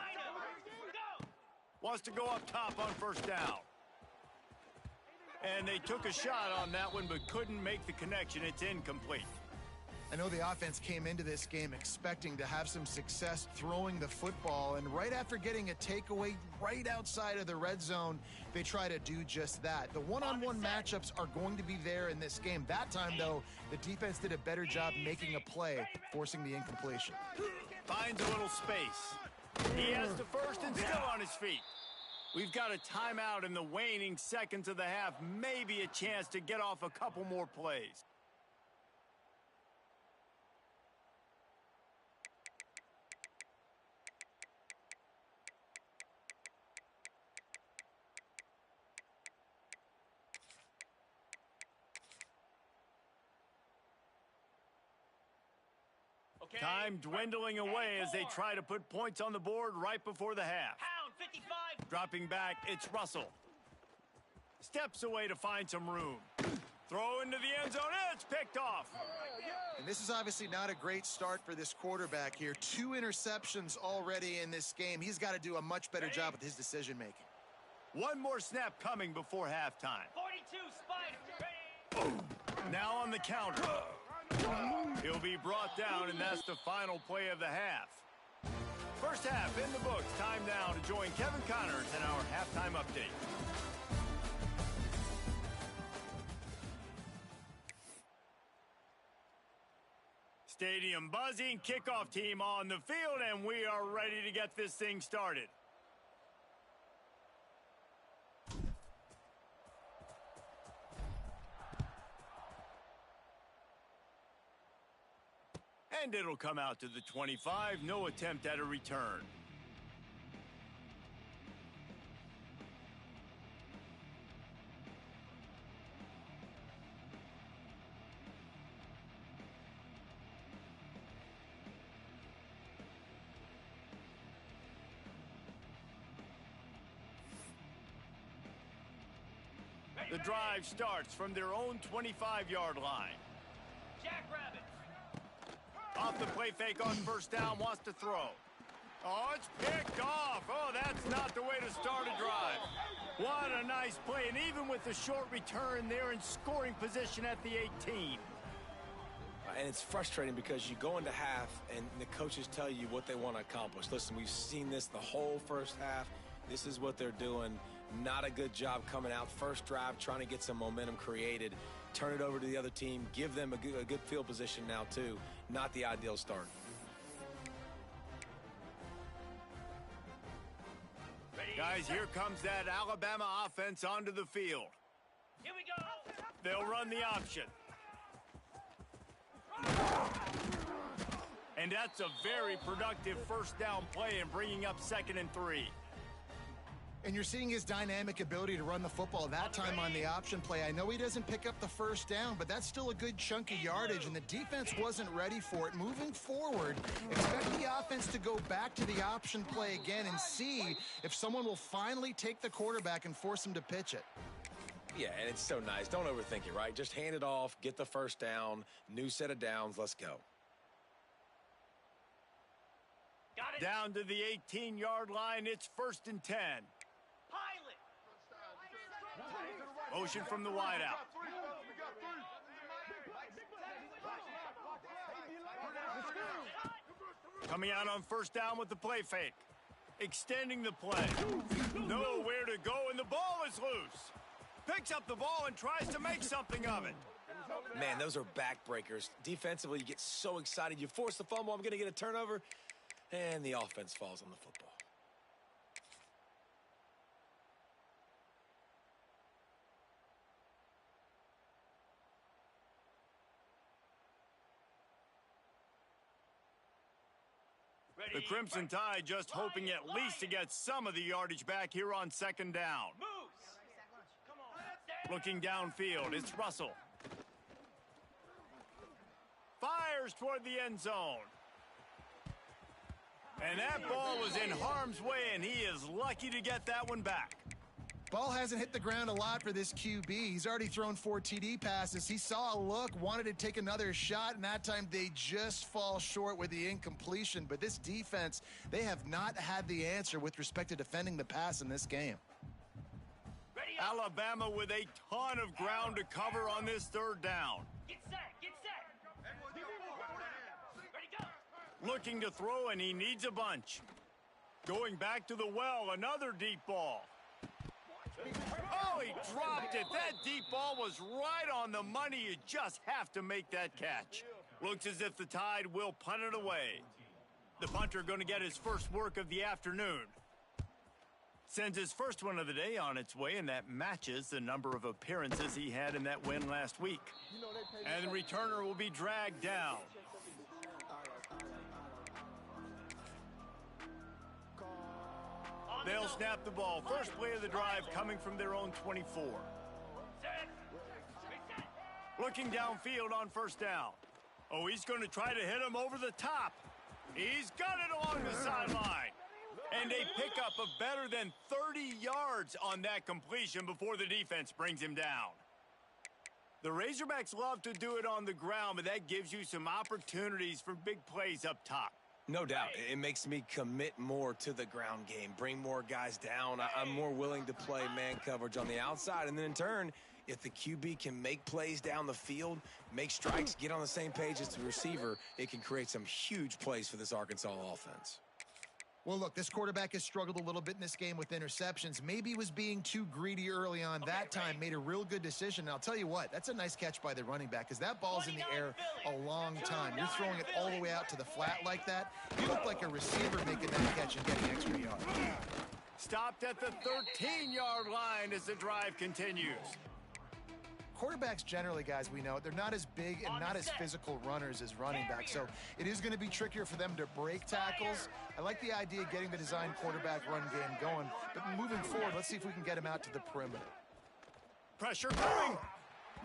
Wants to go up top on first down. And they took a shot on that one, but couldn't make the connection. It's incomplete. I know the offense came into this game expecting to have some success throwing the football, and right after getting a takeaway right outside of the red zone, they try to do just that. The one-on-one matchups are going to be there in this game. That time, though, the defense did a better job making a play, forcing the incompletion. Finds a little space. He has the first and still on his feet. We've got a timeout in the waning seconds of the half. Maybe a chance to get off a couple more plays. Time dwindling away as they try to put points on the board right before the half. Pound 55. Dropping back, it's Russell. Steps away to find some room. Throw into the end zone, it's picked off. And this is obviously not a great start for this quarterback here. 2 interceptions already in this game. He's got to do a much better job with his decision-making. One more snap coming before halftime. 42 Spider. Ready. Now on the counter. He'll be brought down, and that's the final play of the half. First half in the books. Time now to join Kevin Connors in our halftime update. Stadium buzzing, kickoff team on the field, and we are ready to get this thing started. And it'll come out to the 25. No attempt at a return. The drive starts from their own 25-yard line. Jackrabbit. Off the play fake on first down, wants to throw. Oh, it's picked off. Oh, that's not the way to start a drive. What a nice play, and even with the short return, they're in scoring position at the 18. And it's frustrating because you go into half and the coaches tell you what they want to accomplish. Listen, we've seen this the whole first half. This is what they're doing. Not a good job coming out first drive, trying to get some momentum created, turn it over to the other team, give them a good field position now too. Not the ideal start. Guys, here comes that Alabama offense onto the field. Here we go. They'll run the option. And that's a very productive first down play and bringing up 2nd and 3. And you're seeing his dynamic ability to run the football that time on the option play. I know he doesn't pick up the first down, but that's still a good chunk of yardage, and the defense wasn't ready for it. Moving forward, expect the offense to go back to the option play again and see if someone will finally take the quarterback and force him to pitch it. Yeah, and it's so nice. Don't overthink it, right? Just hand it off, get the first down, new set of downs, let's go. Got it. Down to the 18-yard line, it's 1st and 10. Pilot. Motion from the wideout. Coming out on first down with the play fake. Extending the play. Nowhere to go, and the ball is loose. Picks up the ball and tries to make something of it. Man, those are backbreakers. Defensively, you get so excited. You force the fumble, I'm going to get a turnover, and the offense falls on the football. The Crimson Tide just hoping at least to get some of the yardage back here on 2nd down. Moves. Come on. Looking downfield, it's Russell. Fires toward the end zone. And that ball was in harm's way, and he is lucky to get that one back. Ball hasn't hit the ground a lot for this QB. He's already thrown 4 TD passes. He saw a look, wanted to take another shot, and that time they just fall short with the incompletion. But this defense, they have not had the answer with respect to defending the pass in this game. Alabama with a ton of ground to cover on this 3rd down. Get set. Get set. Ready, go. Looking to throw, and he needs a bunch. Going back to the well, another deep ball. Oh, he dropped it. That deep ball was right on the money. You just have to make that catch. Looks as if the Tide will punt it away. The punter going to get his first work of the afternoon. Sends his first one of the day on its way, and that matches the number of appearances he had in that win last week. And the returner will be dragged down. They'll snap the ball. First play of the drive coming from their own 24. Looking downfield on first down. Oh, he's going to try to hit him over the top. He's got it along the sideline. And a pickup of better than 30 yards on that completion before the defense brings him down. The Razorbacks love to do it on the ground, but that gives you some opportunities for big plays up top. No doubt. It makes me commit more to the ground game, bring more guys down. I'm more willing to play man coverage on the outside. And then in turn, if the QB can make plays down the field, make strikes, get on the same page as the receiver, it can create some huge plays for this Arkansas offense. Well, look, this quarterback has struggled a little bit in this game with interceptions. Maybe he was being too greedy early on that time, made a real good decision. And I'll tell you what, that's a nice catch by the running back because that ball's in the air a long time. You're throwing it all the way out to the flat like that. You look like a receiver making that catch and getting extra yards. Stopped at the 13-yard line as the drive continues. Quarterbacks generally, guys, we know, they're not as big and not as physical runners as running backs, so it is going to be trickier for them to break tackles. I like the idea of getting the design quarterback run game going, but moving forward, let's see if we can get him out to the perimeter. Pressure coming.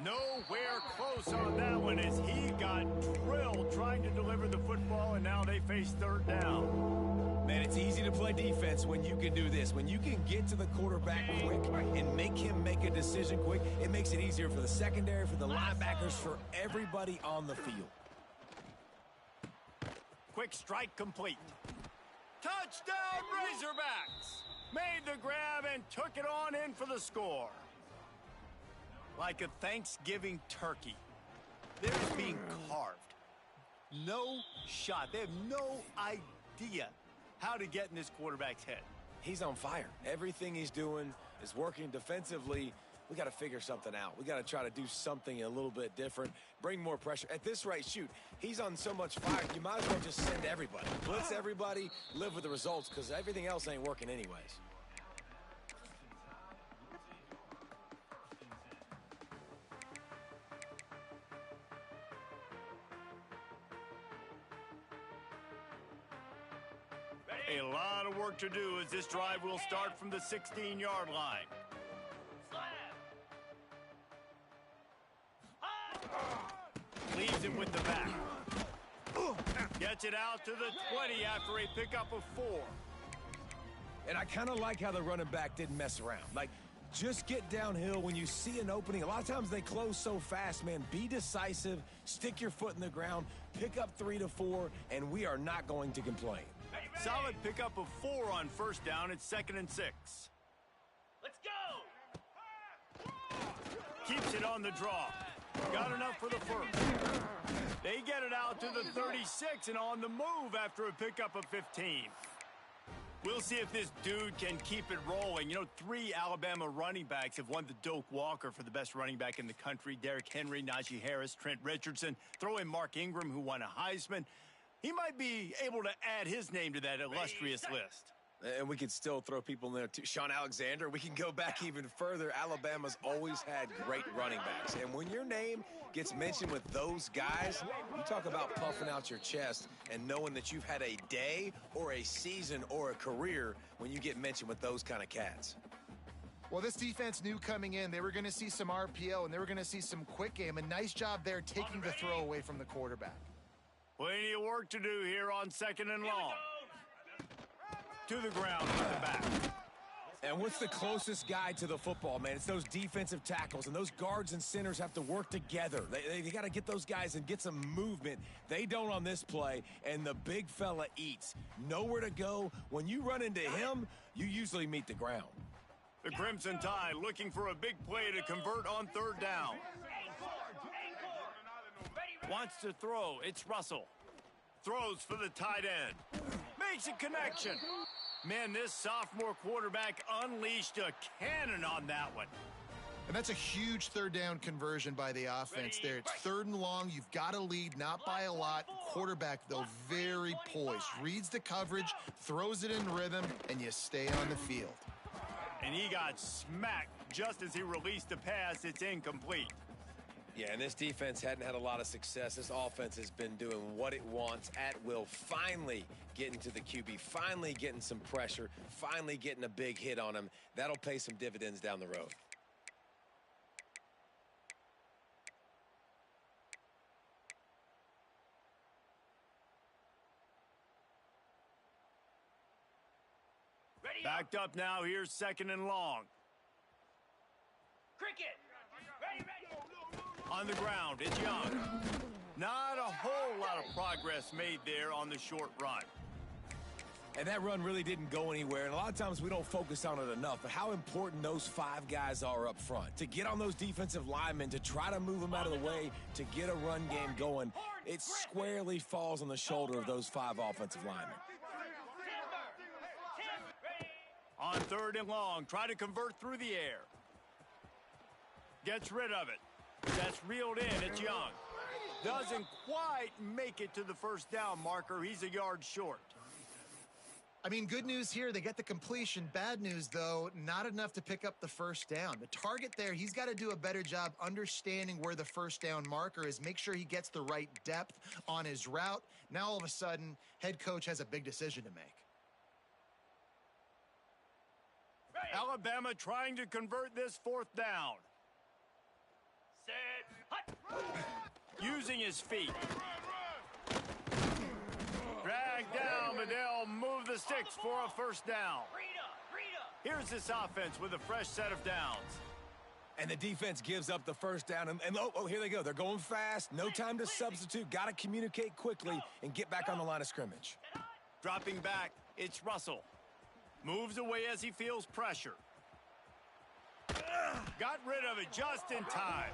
Nowhere close on that one as he got drilled trying to deliver the football, and now they face 3rd down. Man, it's easy to play defense when you can do this. When you can get to the quarterback quick and make him make a decision quick, it makes it easier for the secondary, for the linebackers, for everybody on the field. Quick strike complete. Touchdown, Razorbacks! Made the grab and took it on in for the score. Like a Thanksgiving turkey, they're being carved. No shot. They have no idea how to get in this quarterback's head. He's on fire. Everything he's doing is working defensively. We got to figure something out. We got to try to do something a little bit different, bring more pressure. At this rate, shoot, he's on so much fire, you might as well just send everybody. Blitz everybody, live with the results, because everything else ain't working anyways. A lot of work to do as this drive will start from the 16-yard line. Leaves it with the back. Gets it out to the 20 after a pickup of 4. And I kind of like how the running back didn't mess around. Like, just get downhill when you see an opening. A lot of times they close so fast, man. Be decisive, stick your foot in the ground, pick up 3 to 4, and we are not going to complain. Solid pickup of 4 on first down. It's 2nd and 6. Let's go! Keeps it on the draw. Got enough for the first. They get it out to the 36 and on the move after a pickup of 15. We'll see if this dude can keep it rolling. You know, 3 Alabama running backs have won the Doak Walker for the best running back in the country. Derrick Henry, Najee Harris, Trent Richardson. Throw in Mark Ingram, who won a Heisman. He might be able to add his name to that illustrious list. And we could still throw people in there too. Sean Alexander, we can go back even further. Alabama's always had great running backs. And when your name gets mentioned with those guys, you talk about puffing out your chest and knowing that you've had a day or a season or a career when you get mentioned with those kind of cats. Well, this defense knew coming in they were going to see some RPO and they were going to see some quick game. A nice job there taking the throw away from the quarterback. Plenty of work to do here on 2nd and long. To the ground with the back. And what's the closest guy to the football, man? It's those defensive tackles, and those guards and centers have to work together. They got to get those guys and get some movement. They don't on this play, and the big fella eats. Nowhere to go. When you run into him, you usually meet the ground. The Crimson Tide looking for a big play to convert on 3rd down. Wants to throw. It's Russell. Throws for the tight end. Makes a connection. Man, this sophomore quarterback unleashed a cannon on that one. And that's a huge 3rd down conversion by the offense there. It's 3rd and long. You've got to lead, not by a lot. Quarterback, though, very poised. Reads the coverage, throws it in rhythm, and you stay on the field. And he got smacked just as he released the pass. It's incomplete. Yeah, and this defense hadn't had a lot of success. This offense has been doing what it wants at will. Finally getting to the QB, finally getting some pressure, finally getting a big hit on him. That'll pay some dividends down the road. Backed up now. Here's 2nd and long. Cricket! Ready! On the ground, it's Young. Not a whole lot of progress made there on the short run. And that run really didn't go anywhere, and a lot of times we don't focus on it enough, but how important those 5 guys are up front. To get on those defensive linemen, to try to move them out of the way, to get a run game going, it squarely falls on the shoulder of those 5 offensive linemen. On 3rd and long, try to convert through the air. Gets rid of it. That's reeled in. It's Young. Doesn't quite make it to the 1st down marker. He's a yard short. I mean, good news here. They get the completion. Bad news, though, not enough to pick up the 1st down. The target there, he's got to do a better job understanding where the 1st down marker is. Make sure he gets the right depth on his route. Now, all of a sudden, head coach has a big decision to make. Alabama trying to convert this 4th down. Using his feet. Dragged down, but they'll move the the sticks for a first down. Here's this offense with a fresh set of downs. And the defense gives up the first down. And here they go. They're going fast. No time to substitute. Got to communicate quickly and get back on the line of scrimmage. Dropping back, it's Russell. Moves away as he feels pressure. Got rid of it just in time.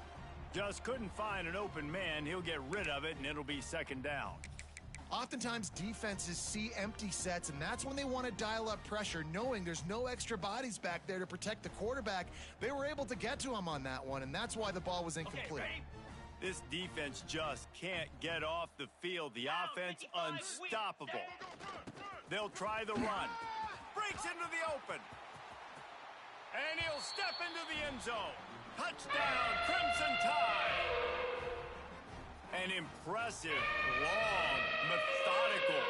Just couldn't find an open man. He'll get rid of it, and it'll be second down. Oftentimes, defenses see empty sets, and that's when they want to dial up pressure, knowing there's no extra bodies back there to protect the quarterback. They were able to get to him on that one, and that's why the ball was incomplete. This defense just can't get off the field. The offense unstoppable. They'll try the run. Breaks into the open. And he'll step into the end zone. Touchdown, Crimson Tide. An impressive, long, methodical,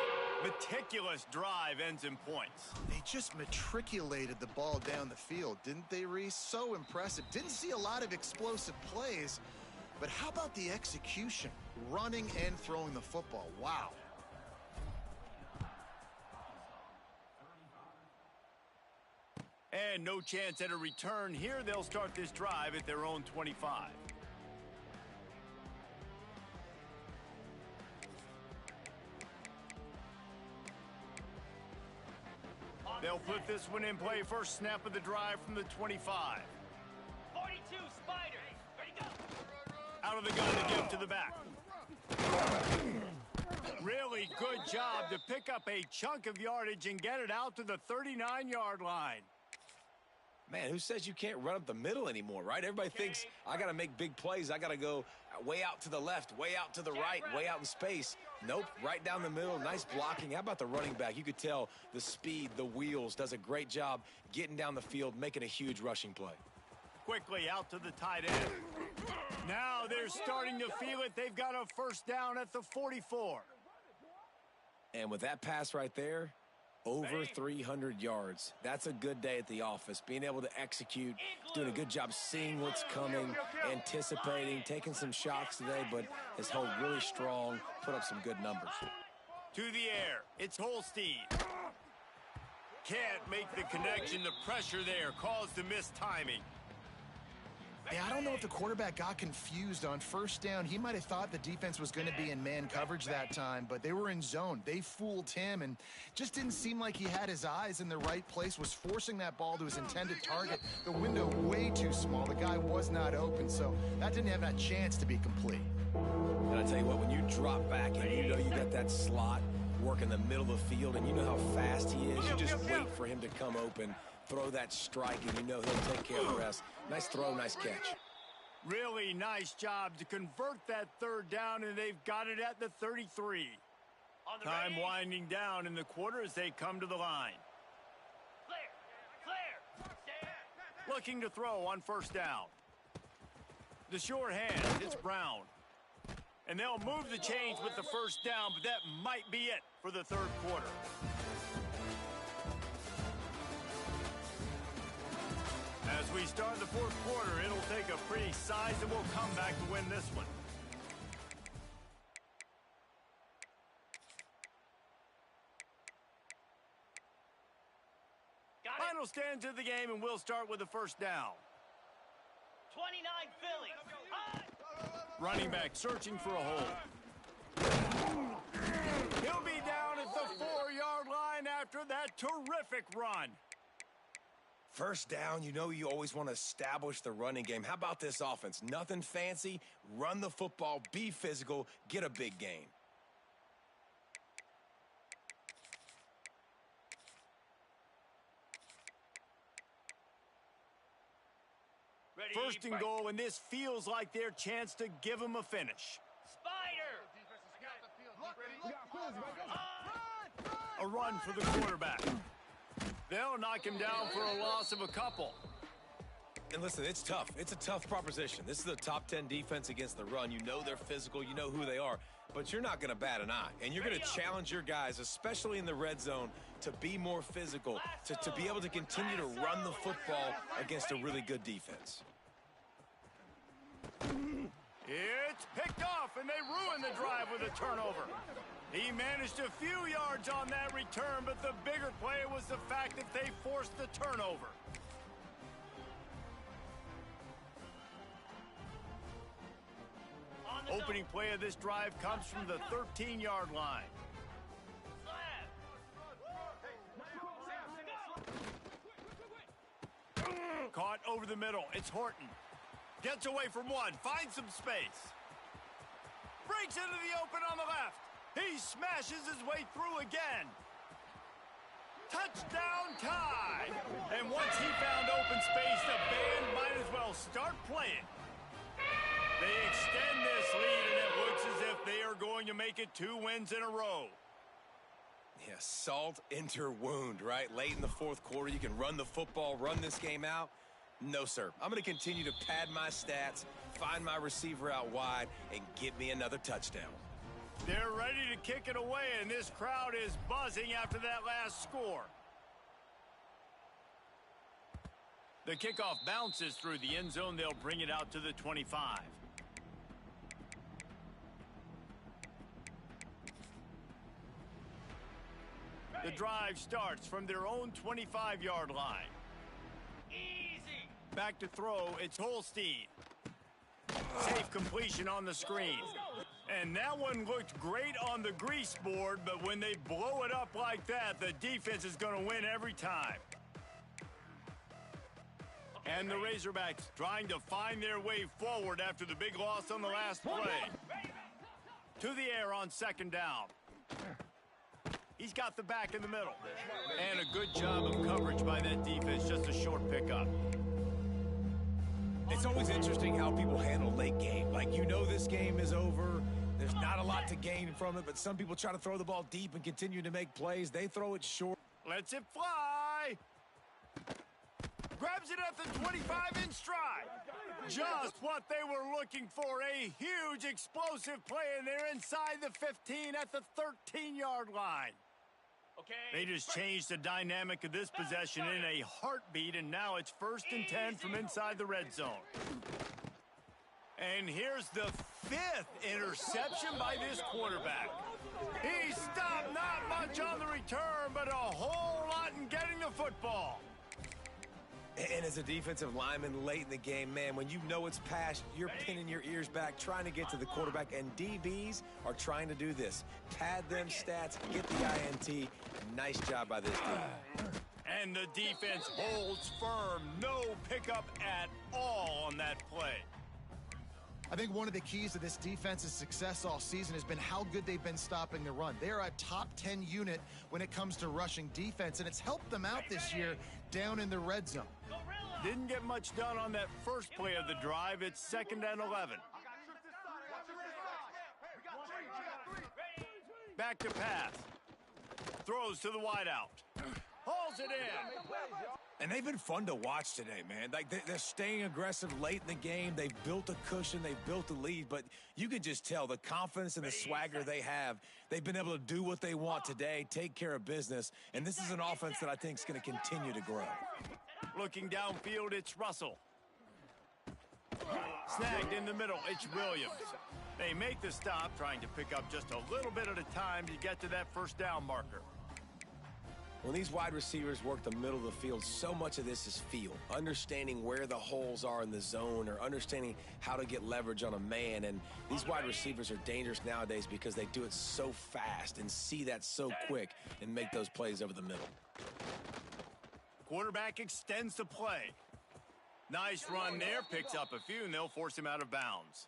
meticulous drive ends in points. They just matriculated the ball down the field, didn't they, Reese? So impressive. Didn't see a lot of explosive plays, but how about the execution? Running and throwing the football. Wow. And no chance at a return here. They'll start this drive at their own 25. They'll put this one in play. First snap of the drive from the 25. 42, Spider. Ready, go. Out of the gun to give to the back. Really good job to pick up a chunk of yardage and get it out to the 39-yard line. Man, who says you can't run up the middle anymore, right? Everybody thinks I got to make big plays. I got to go way out to the left, way out to the right, way out in space. Nope, right down the middle. Nice blocking. How about the running back? You could tell the speed, the wheels, does a great job getting down the field, making a huge rushing play. Quickly out to the tight end. Now they're starting to feel it. They've got a first down at the 44. And with that pass right there, over 300 yards. That's a good day at the office. Being able to execute, doing a good job seeing what's coming, anticipating, taking some shots today, but has held really strong, put up some good numbers. To the air, it's Holstein. Can't make the connection. The pressure there caused the missed timing. Yeah, I don't know if the quarterback got confused on first down. He might have thought the defense was going to be in man coverage that time, but they were in zone. They fooled him and just didn't seem like he had his eyes in the right place, was forcing that ball to his intended target. The window way too small. The guy was not open, so that didn't have that chance to be complete. And I tell you what, when you drop back and you know you got that slot work in the middle of the field and you know how fast he is, you just wait for him to come open, throw that strike, and you know he'll take care of the rest. Nice throw, nice catch. Really nice job to convert that third down, and they've got it at the 33. Time winding down in the quarter as they come to the line. Clear. Looking to throw on first down. The short hand, it's Brown. And they'll move the chains with the first down, but that might be it for the third quarter. As we start the fourth quarter, it'll take a pretty sizable comeback to win this one. Final stanza of the game, and we'll start with the first down. 29 Phillies. High. Running back searching for a hole. He'll be down at the 4-yard line after that terrific run. First down, you know you always want to establish the running game. How about this offense? Nothing fancy. Run the football, be physical, get a big gain. Ready, First and goal, and this feels like their chance to give them a finish. Spider. A run for the quarterback. They'll knock him down for a loss of a couple. And listen, it's tough. It's a tough proposition. This is a top 10 defense against the run. You know they're physical. You know who they are. But you're not going to bat an eye. And you're going to challenge your guys, especially in the red zone, to be more physical, to be able to continue to run the football against a really good defense. It's picked off, and they ruin the drive with a turnover. He managed a few yards on that return, but the bigger play was the fact that they forced the turnover. Opening play of this drive comes from the 13-yard line. Caught over the middle. It's Horton. Gets away from one. Finds some space. Breaks into the open on the left. He smashes his way through again. Touchdown tie. And once he found open space, the band might as well start playing. They extend this lead, and it looks as if they are going to make it 2 wins in a row. Yeah, salt into wound, right? Late in the fourth quarter, you can run the football, run this game out. No, sir. I'm going to continue to pad my stats, find my receiver out wide, and get me another touchdown. They're ready to kick it away, and this crowd is buzzing after that last score. The kickoff bounces through the end zone. They'll bring it out to the 25. The drive starts from their own 25-yard line. Easy. Back to throw, it's Holstein. Safe completion on the screen. And that one looked great on the grease board, but when they blow it up like that, the defense is going to win every time. And the Razorbacks trying to find their way forward after the big loss on the last play. To the air on second down. He's got the back in the middle. And a good job of coverage by that defense, just a short pickup. It's always interesting how people handle late game. Like, you know this game is over. There's not a lot to gain from it, but some people try to throw the ball deep and continue to make plays. They throw it short. Lets it fly. Grabs it at the 25 in stride. Just what they were looking for. A huge explosive play, and they're inside the 15 at the 13-yard line. They just changed the dynamic of this possession in a heartbeat, and now it's 1st and 10 from inside the red zone. And here's the 5th interception by this quarterback. He stopped not much on the return, but a whole lot in getting the football. And as a defensive lineman late in the game, man, when you know it's past, you're pinning your ears back, trying to get to the quarterback, and DBs are trying to do this. Pad them stats, get the INT. Nice job by this team. And the defense holds firm. No pickup at all on that play. I think one of the keys to this defense's success all season has been how good they've been stopping the run. They're a top 10 unit when it comes to rushing defense, and it's helped them out this year down in the red zone. Didn't get much done on that first play of the drive. It's 2nd and 11. Back to pass. Throws to the wideout. Hauls it in. And they've been fun to watch today, man. Like, they're staying aggressive late in the game. They've built a cushion. They've built a lead. But you can just tell the confidence and the swagger they have. They've been able to do what they want today, take care of business. And this is an offense that I think is going to continue to grow. Looking downfield, it's Russell. Snagged in the middle, it's Williams. They make the stop, trying to pick up just a little bit at a time to get to that first down marker. When these wide receivers work the middle of the field, so much of this is feel. Understanding where the holes are in the zone, or understanding how to get leverage on a man. And these wide receivers are dangerous nowadays because they do it so fast and see that so quick and make those plays over the middle. Quarterback extends the play. Nice run there, picks up a few, and they'll force him out of bounds.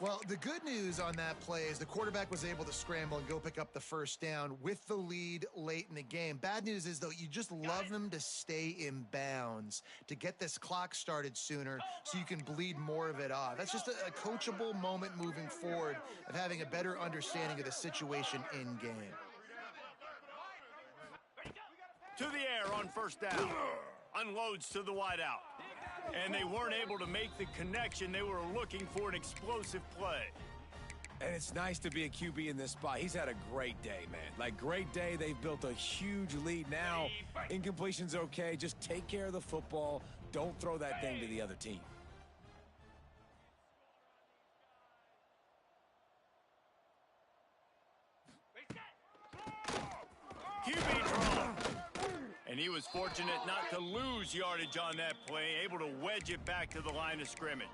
Well, the good news on that play is the quarterback was able to scramble and go pick up the first down with the lead late in the game. Bad news is, though, you just love them to stay in bounds, to get this clock started sooner so you can bleed more of it off. That's just a coachable moment moving forward of having a better understanding of the situation in game. To the air on first down. Unloads to the wideout. And they weren't able to make the connection. They were looking for an explosive play. And it's nice to be a QB in this spot. He's had a great day, man. Like, great day. They've built a huge lead now. Incompletion's okay. Just take care of the football. Don't throw that thing to the other team. And he was fortunate not to lose yardage on that play, able to wedge it back to the line of scrimmage.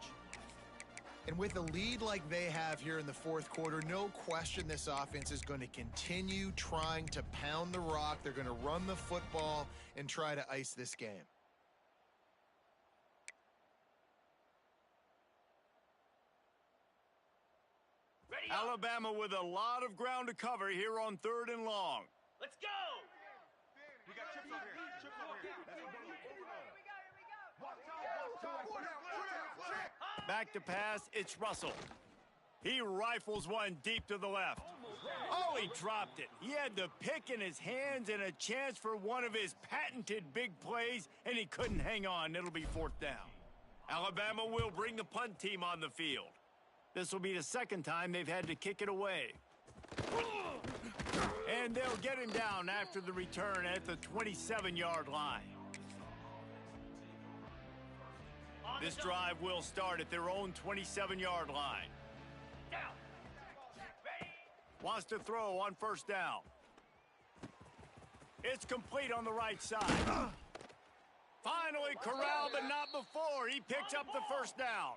And with a lead like they have here in the fourth quarter, no question this offense is going to continue trying to pound the rock. They're going to run the football and try to ice this game. Alabama with a lot of ground to cover here on 3rd and long. Let's go! We got chips over here. Chips over here. Back to pass, it's Russell. He rifles one deep to the left. Oh, he dropped it. He had the pick in his hands and a chance for one of his patented big plays, and he couldn't hang on. It'll be 4th down. Alabama will bring the punt team on the field. This will be the 2nd time they've had to kick it away. And they'll get him down after the return at the 27-yard line. This drive will start at their own 27-yard line. Down. Ready. Wants to throw on 1st down. It's complete on the right side. Finally corralled, but not before. He picks up the 1st down.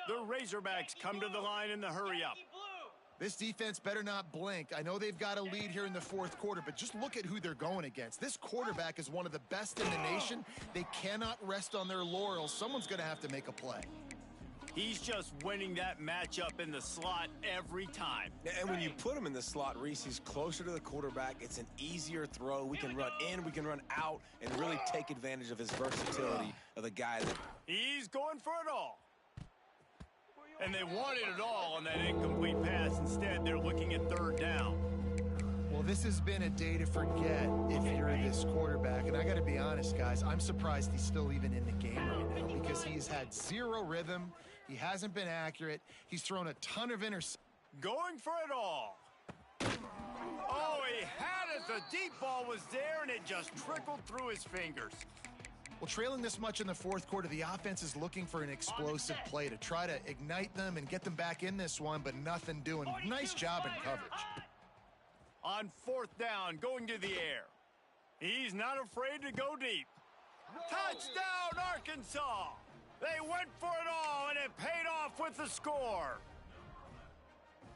The Razorbacks come to the line in the hurry-up. This defense better not blink. I know they've got a lead here in the fourth quarter, but just look at who they're going against. This quarterback is one of the best in the nation. They cannot rest on their laurels. Someone's going to have to make a play. He's just winning that matchup in the slot every time. And when you put him in the slot, Reese, he's closer to the quarterback. It's an easier throw. We can run in, we can run out, and really take advantage of his versatility of the guy that... He's going for it all. And they wanted it all on that incomplete pass. Instead, they're looking at 3rd down. Well, this has been a day to forget if you're this quarterback. And I got to be honest, guys, I'm surprised he's still even in the game right now because he's had 0 rhythm. He hasn't been accurate. He's thrown a ton of interceptions. Going for it all. Oh, he had it. The deep ball was there, and it just trickled through his fingers. Well, trailing this much in the fourth quarter, the offense is looking for an explosive play to try to ignite them and get them back in this one, but nothing doing. Nice job in coverage. On 4th down, going to the air. He's not afraid to go deep. Touchdown, Arkansas! They went for it all, and it paid off with the score.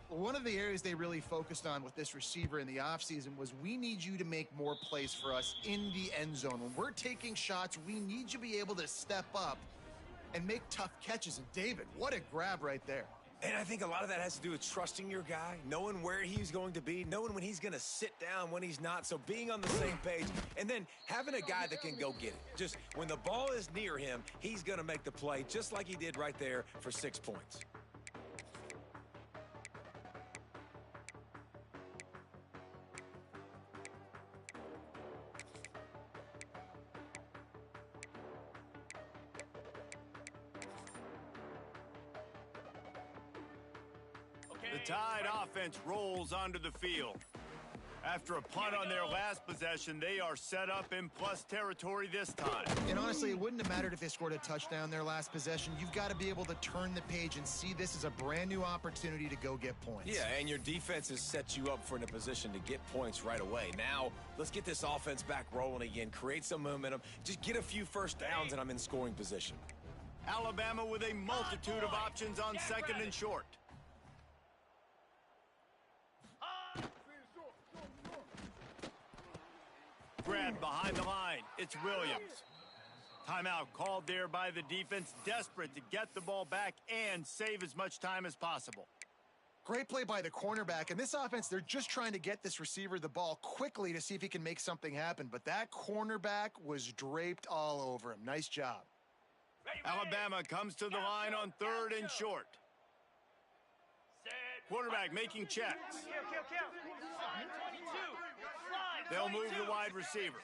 One of the areas they really focused on with this receiver in the offseason was we need you to make more plays for us in the end zone. When we're taking shots, we need you to be able to step up and make tough catches. And David, what a grab right there. And I think a lot of that has to do with trusting your guy, knowing where he's going to be, knowing when he's going to sit down, when he's not. So being on the same page, and then having a guy that can go get it. Just when the ball is near him, he's going to make the play just like he did right there for 6 points. The Tide offense rolls onto the field. After a punt on their last possession, they are set up in plus territory this time. And honestly, it wouldn't have mattered if they scored a touchdown their last possession. You've got to be able to turn the page and see this as a brand new opportunity to go get points. Yeah, and your defense has set you up for in a position to get points right away. Now, let's get this offense back rolling again, create some momentum, just get a few 1st downs, and I'm in scoring position. Alabama with a multitude of options on 2nd and short. Grabbed behind the line. It's Williams. Timeout called there by the defense, desperate to get the ball back and save as much time as possible. Great play by the cornerback. And this offense, they're just trying to get this receiver the ball quickly to see if he can make something happen. But that cornerback was draped all over him. Nice job. Alabama comes to the line on 3rd and short. Quarterback making checks. They'll move the wide receiver.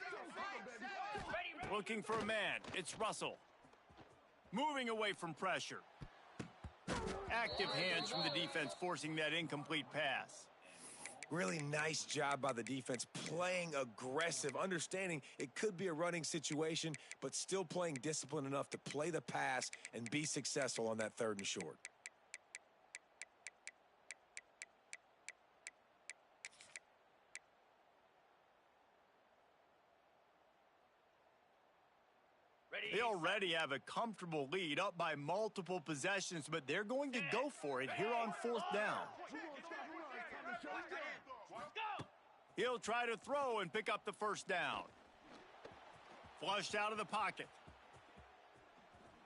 Looking for a man. It's Russell. Moving away from pressure. Active hands from the defense forcing that incomplete pass. Really nice job by the defense, playing aggressive, understanding it could be a running situation, but still playing disciplined enough to play the pass and be successful on that 3rd and short. They already have a comfortable lead, up by multiple possessions, but they're going to go for it here on 4th down. He'll try to throw and pick up the 1st down. Flushed out of the pocket.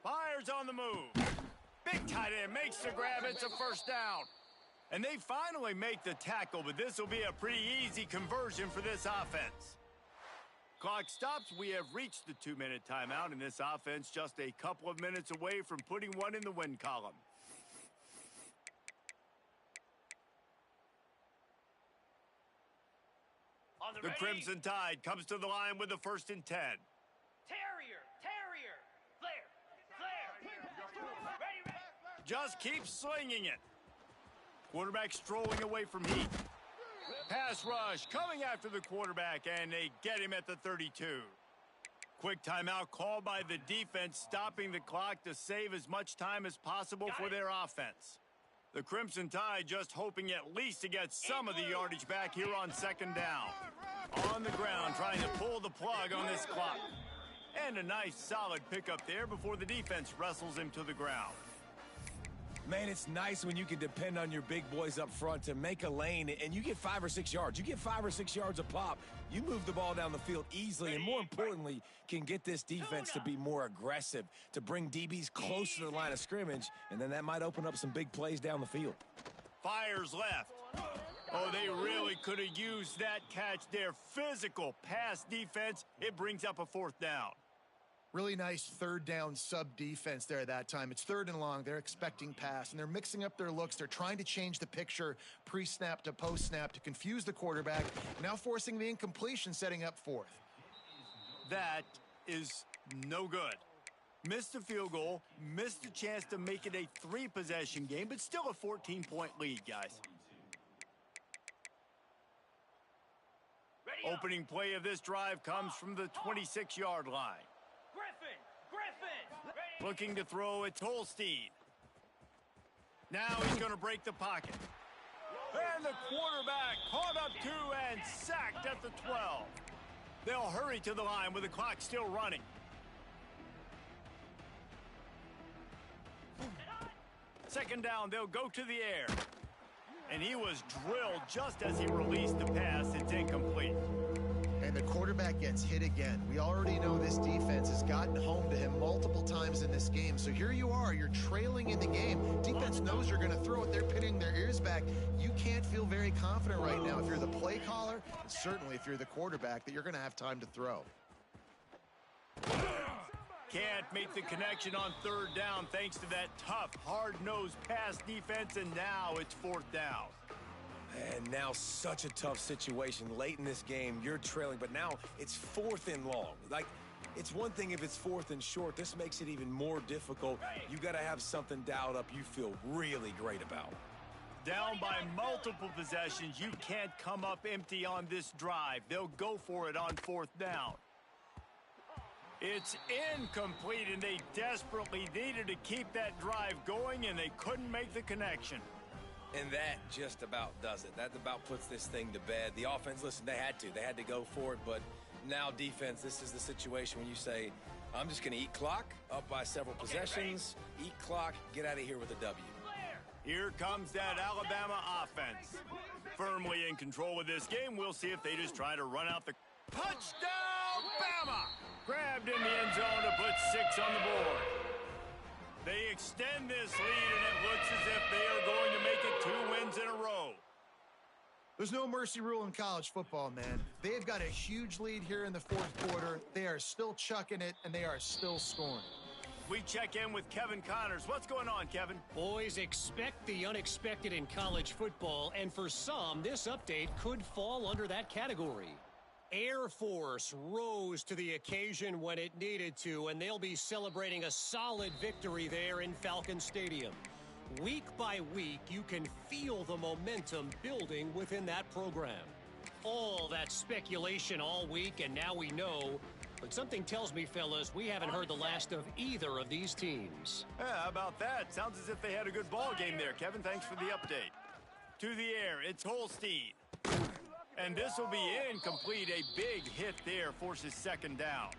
Fires on the move. Big tight end makes the grab. It's a 1st down. And they finally make the tackle, but this will be a pretty easy conversion for this offense. Clock stops. We have reached the 2-minute timeout, and this offense just a couple of minutes away from putting one in the win column. The Crimson Tide comes to the line with the 1st and 10. Terrier. Ready. Just keep slinging it. Quarterback strolling away from heat. Pass rush coming after the quarterback, and they get him at the 32. Quick timeout called by the defense, stopping the clock to save as much time as possible for their offense. The Crimson Tide just hoping at least to get some of the yardage back here on 2nd down. On the ground, trying to pull the plug on this clock. And a nice solid pickup there before the defense wrestles him to the ground. Man, it's nice when you can depend on your big boys up front to make a lane, and you get 5 or 6 yards. You get 5 or 6 yards a pop. You move the ball down the field easily, and more importantly, can get this defense to be more aggressive, to bring DBs close to the line of scrimmage, and then that might open up some big plays down the field. Fires left. Oh, they really could have used that catch there. Physical pass defense. It brings up a 4th down. Really nice 3rd down sub defense there that time. It's 3rd and long. They're expecting pass, and they're mixing up their looks. They're trying to change the picture pre-snap to post-snap to confuse the quarterback, now forcing the incompletion, setting up 4th. That is no good. Missed the field goal, missed a chance to make it a 3-possession game, but still a 14-point lead, guys. Opening play of this drive comes from the 26-yard line. Griffin. Looking to throw, it's Holstein. Now he's going to break the pocket. And the quarterback caught up 2 and sacked at the 12. They'll hurry to the line with the clock still running. Second down, they'll go to the air. And he was drilled just as he released the pass. It's incomplete. And the quarterback gets hit again. We already know this defense has gotten home to him multiple times in this game. So here you are, you're trailing in the game. Defense knows you're going to throw it. They're pinning their ears back. You can't feel very confident right now if you're the play caller, and certainly if you're the quarterback, that you're going to have time to throw. Can't make the connection on 3rd down thanks to that tough, hard-nosed pass defense, and now it's 4th down. And now such a tough situation. Late in this game, you're trailing, but now it's 4th and long. Like, it's one thing if it's 4th and short. This makes it even more difficult. You got to have something dialed up you feel really great about. Down by multiple possessions, you can't come up empty on this drive. They'll go for it on 4th down. It's incomplete, and they desperately needed to keep that drive going, and they couldn't make the connection. And that just about does it. That about puts this thing to bed. The offense, listen, they had to go for it, but now defense, this is the situation when you say, I'm just going to eat clock, up by several possessions, eat clock, get out of here with a W. Here comes that Alabama offense. Firmly in control of this game. We'll see if they just try to run out the touchdown, Bama! Grabbed in the end zone to put 6 on the board. They extend this lead, and it looks as if they are going to make it 2 wins in a row. There's no mercy rule in college football, man. They've got a huge lead here in the 4th quarter. They are still chucking it, and they are still scoring. We check in with Kevin Connors. What's going on, Kevin? Boys, expect the unexpected in college football, and for some, this update could fall under that category. Air Force rose to the occasion when it needed to, and they'll be celebrating a solid victory there in Falcon Stadium. Week by week, you can feel the momentum building within that program. All that speculation all week, and now we know. But something tells me, fellas, we haven't heard the last of either of these teams. Yeah, how about that? Sounds as if they had a good ball game there, Kevin. Thanks for the update. To the air, it's Holstein. And this will be incomplete. A big hit there forces 2nd down.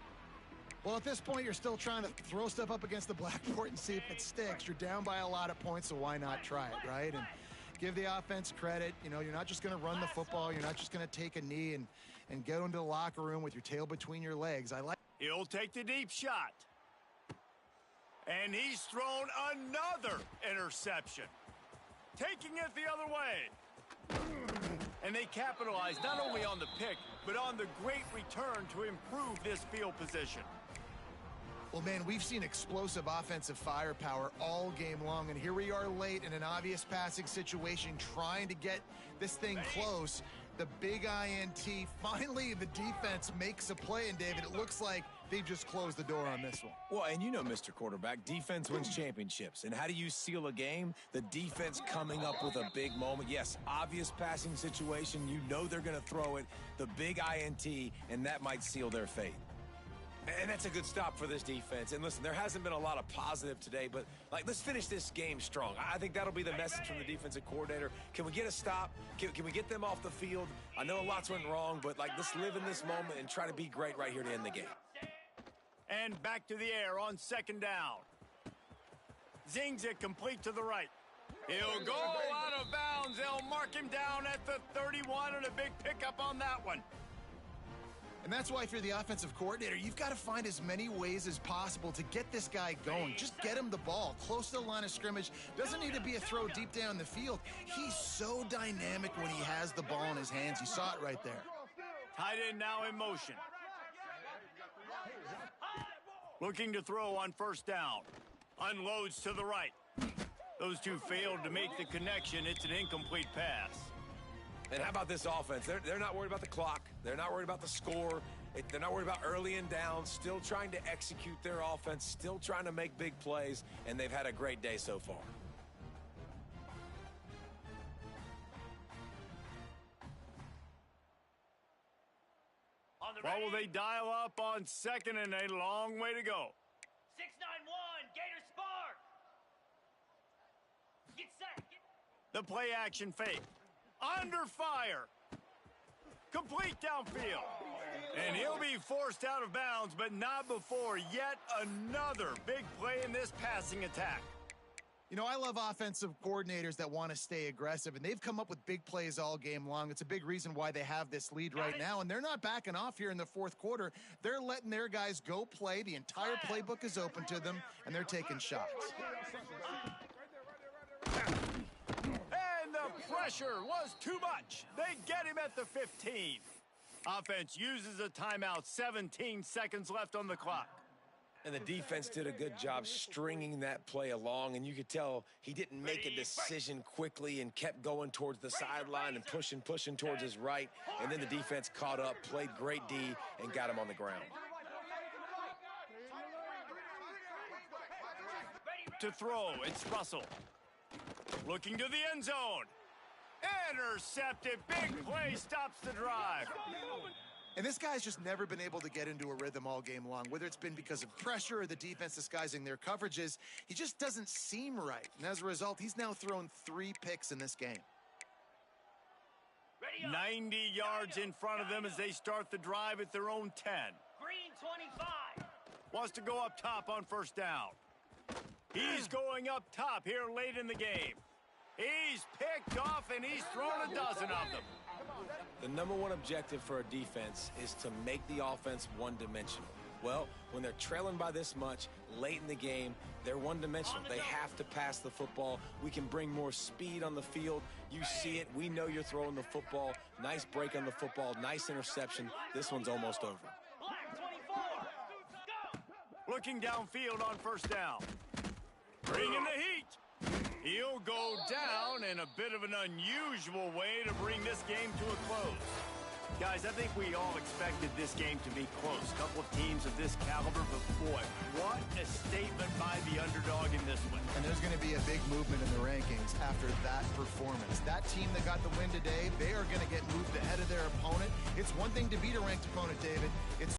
Well, at this point, you're still trying to throw stuff up against the blackboard and see if it sticks. You're down by a lot of points, so why not try it, right? And give the offense credit. You know, you're not just going to run the football. You're not just going to take a knee and go into the locker room with your tail between your legs. He'll take the deep shot. And he's thrown another interception. Taking it the other way. And they capitalize not only on the pick, but on the great return to improve this field position. Well, man, we've seen explosive offensive firepower all game long, and here we are late in an obvious passing situation trying to get this thing close. The big INT, finally the defense makes a play, and David, it looks like they've just closed the door on this one. Well, and you know, Mr. Quarterback, defense wins championships. And how do you seal a game? The defense coming up with a big moment. Yes, obvious passing situation. You know they're going to throw it. The big INT, and that might seal their fate. And that's a good stop for this defense. And listen, there hasn't been a lot of positive today, but let's finish this game strong. I think that'll be the message from the defensive coordinator. Can we get a stop? Can we get them off the field? I know lots went wrong, but let's live in this moment and try to be great right here to end the game. And back to the air on second down. Zings it complete to the right. He'll go out of bounds. They'll mark him down at the 31, and a big pickup on that one. And that's why if you're the offensive coordinator, you've got to find as many ways as possible to get this guy going. Just get him the ball close to the line of scrimmage. Doesn't need to be a throw deep down the field. He's so dynamic when he has the ball in his hands. You saw it right there. Tight end now in motion. Looking to throw on first down. Unloads to the right. Those two failed to make the connection. It's an incomplete pass. And how about this offense? They're not worried about the clock. They're not worried about the score. They're not worried about early and down. Still trying to execute their offense. Still trying to make big plays. And they've had a great day so far. What will they dial up on second, and a long way to go? 6-9-1, Gator Spark. Get set. The play action fake. Under fire. Complete downfield. And he'll be forced out of bounds, but not before yet another big play in this passing attack. You know, I love offensive coordinators that want to stay aggressive, and they've come up with big plays all game long. It's a big reason why they have this lead right now, and they're not backing off here in the fourth quarter. They're letting their guys go play. The entire playbook is open to them, and they're taking shots. And the pressure was too much. They get him at the 15. Offense uses a timeout. 17 seconds left on the clock. And the defense did a good job stringing that play along, and you could tell he didn't make a decision quickly and kept going towards the sideline and pushing towards his right. And then the defense caught up, played great D, and got him on the ground. To throw, it's Russell. Looking to the end zone. Intercepted. Big play stops the drive. And this guy's just never been able to get into a rhythm all game long, whether it's been because of pressure or the defense disguising their coverages. He just doesn't seem right. And as a result, he's now thrown 3 picks in this game. 90 yards in front of them as they start the drive at their own 10. Green 25. Wants to go up top on first down. He's going up top here late in the game. He's picked off, and he's thrown a dozen of them. The number one objective for a defense is to make the offense one-dimensional. Well, when they're trailing by this much, late in the game, they're one-dimensional. They have to pass the football. We can bring more speed on the field. You see it. We know you're throwing the football. Nice break on the football. Nice interception. This one's almost over. Black 24. Go. Looking downfield on first down. Bringing the heat. He'll go down in a bit of an unusual way to bring this game to a close. Guys, I think we all expected this game to be close. A couple of teams of this caliber, but boy, what a statement by the underdog in this one. And there's going to be a big movement in the rankings after that performance. That team that got the win today, they are going to get moved ahead of their opponent. It's one thing to beat a ranked opponent, David. It's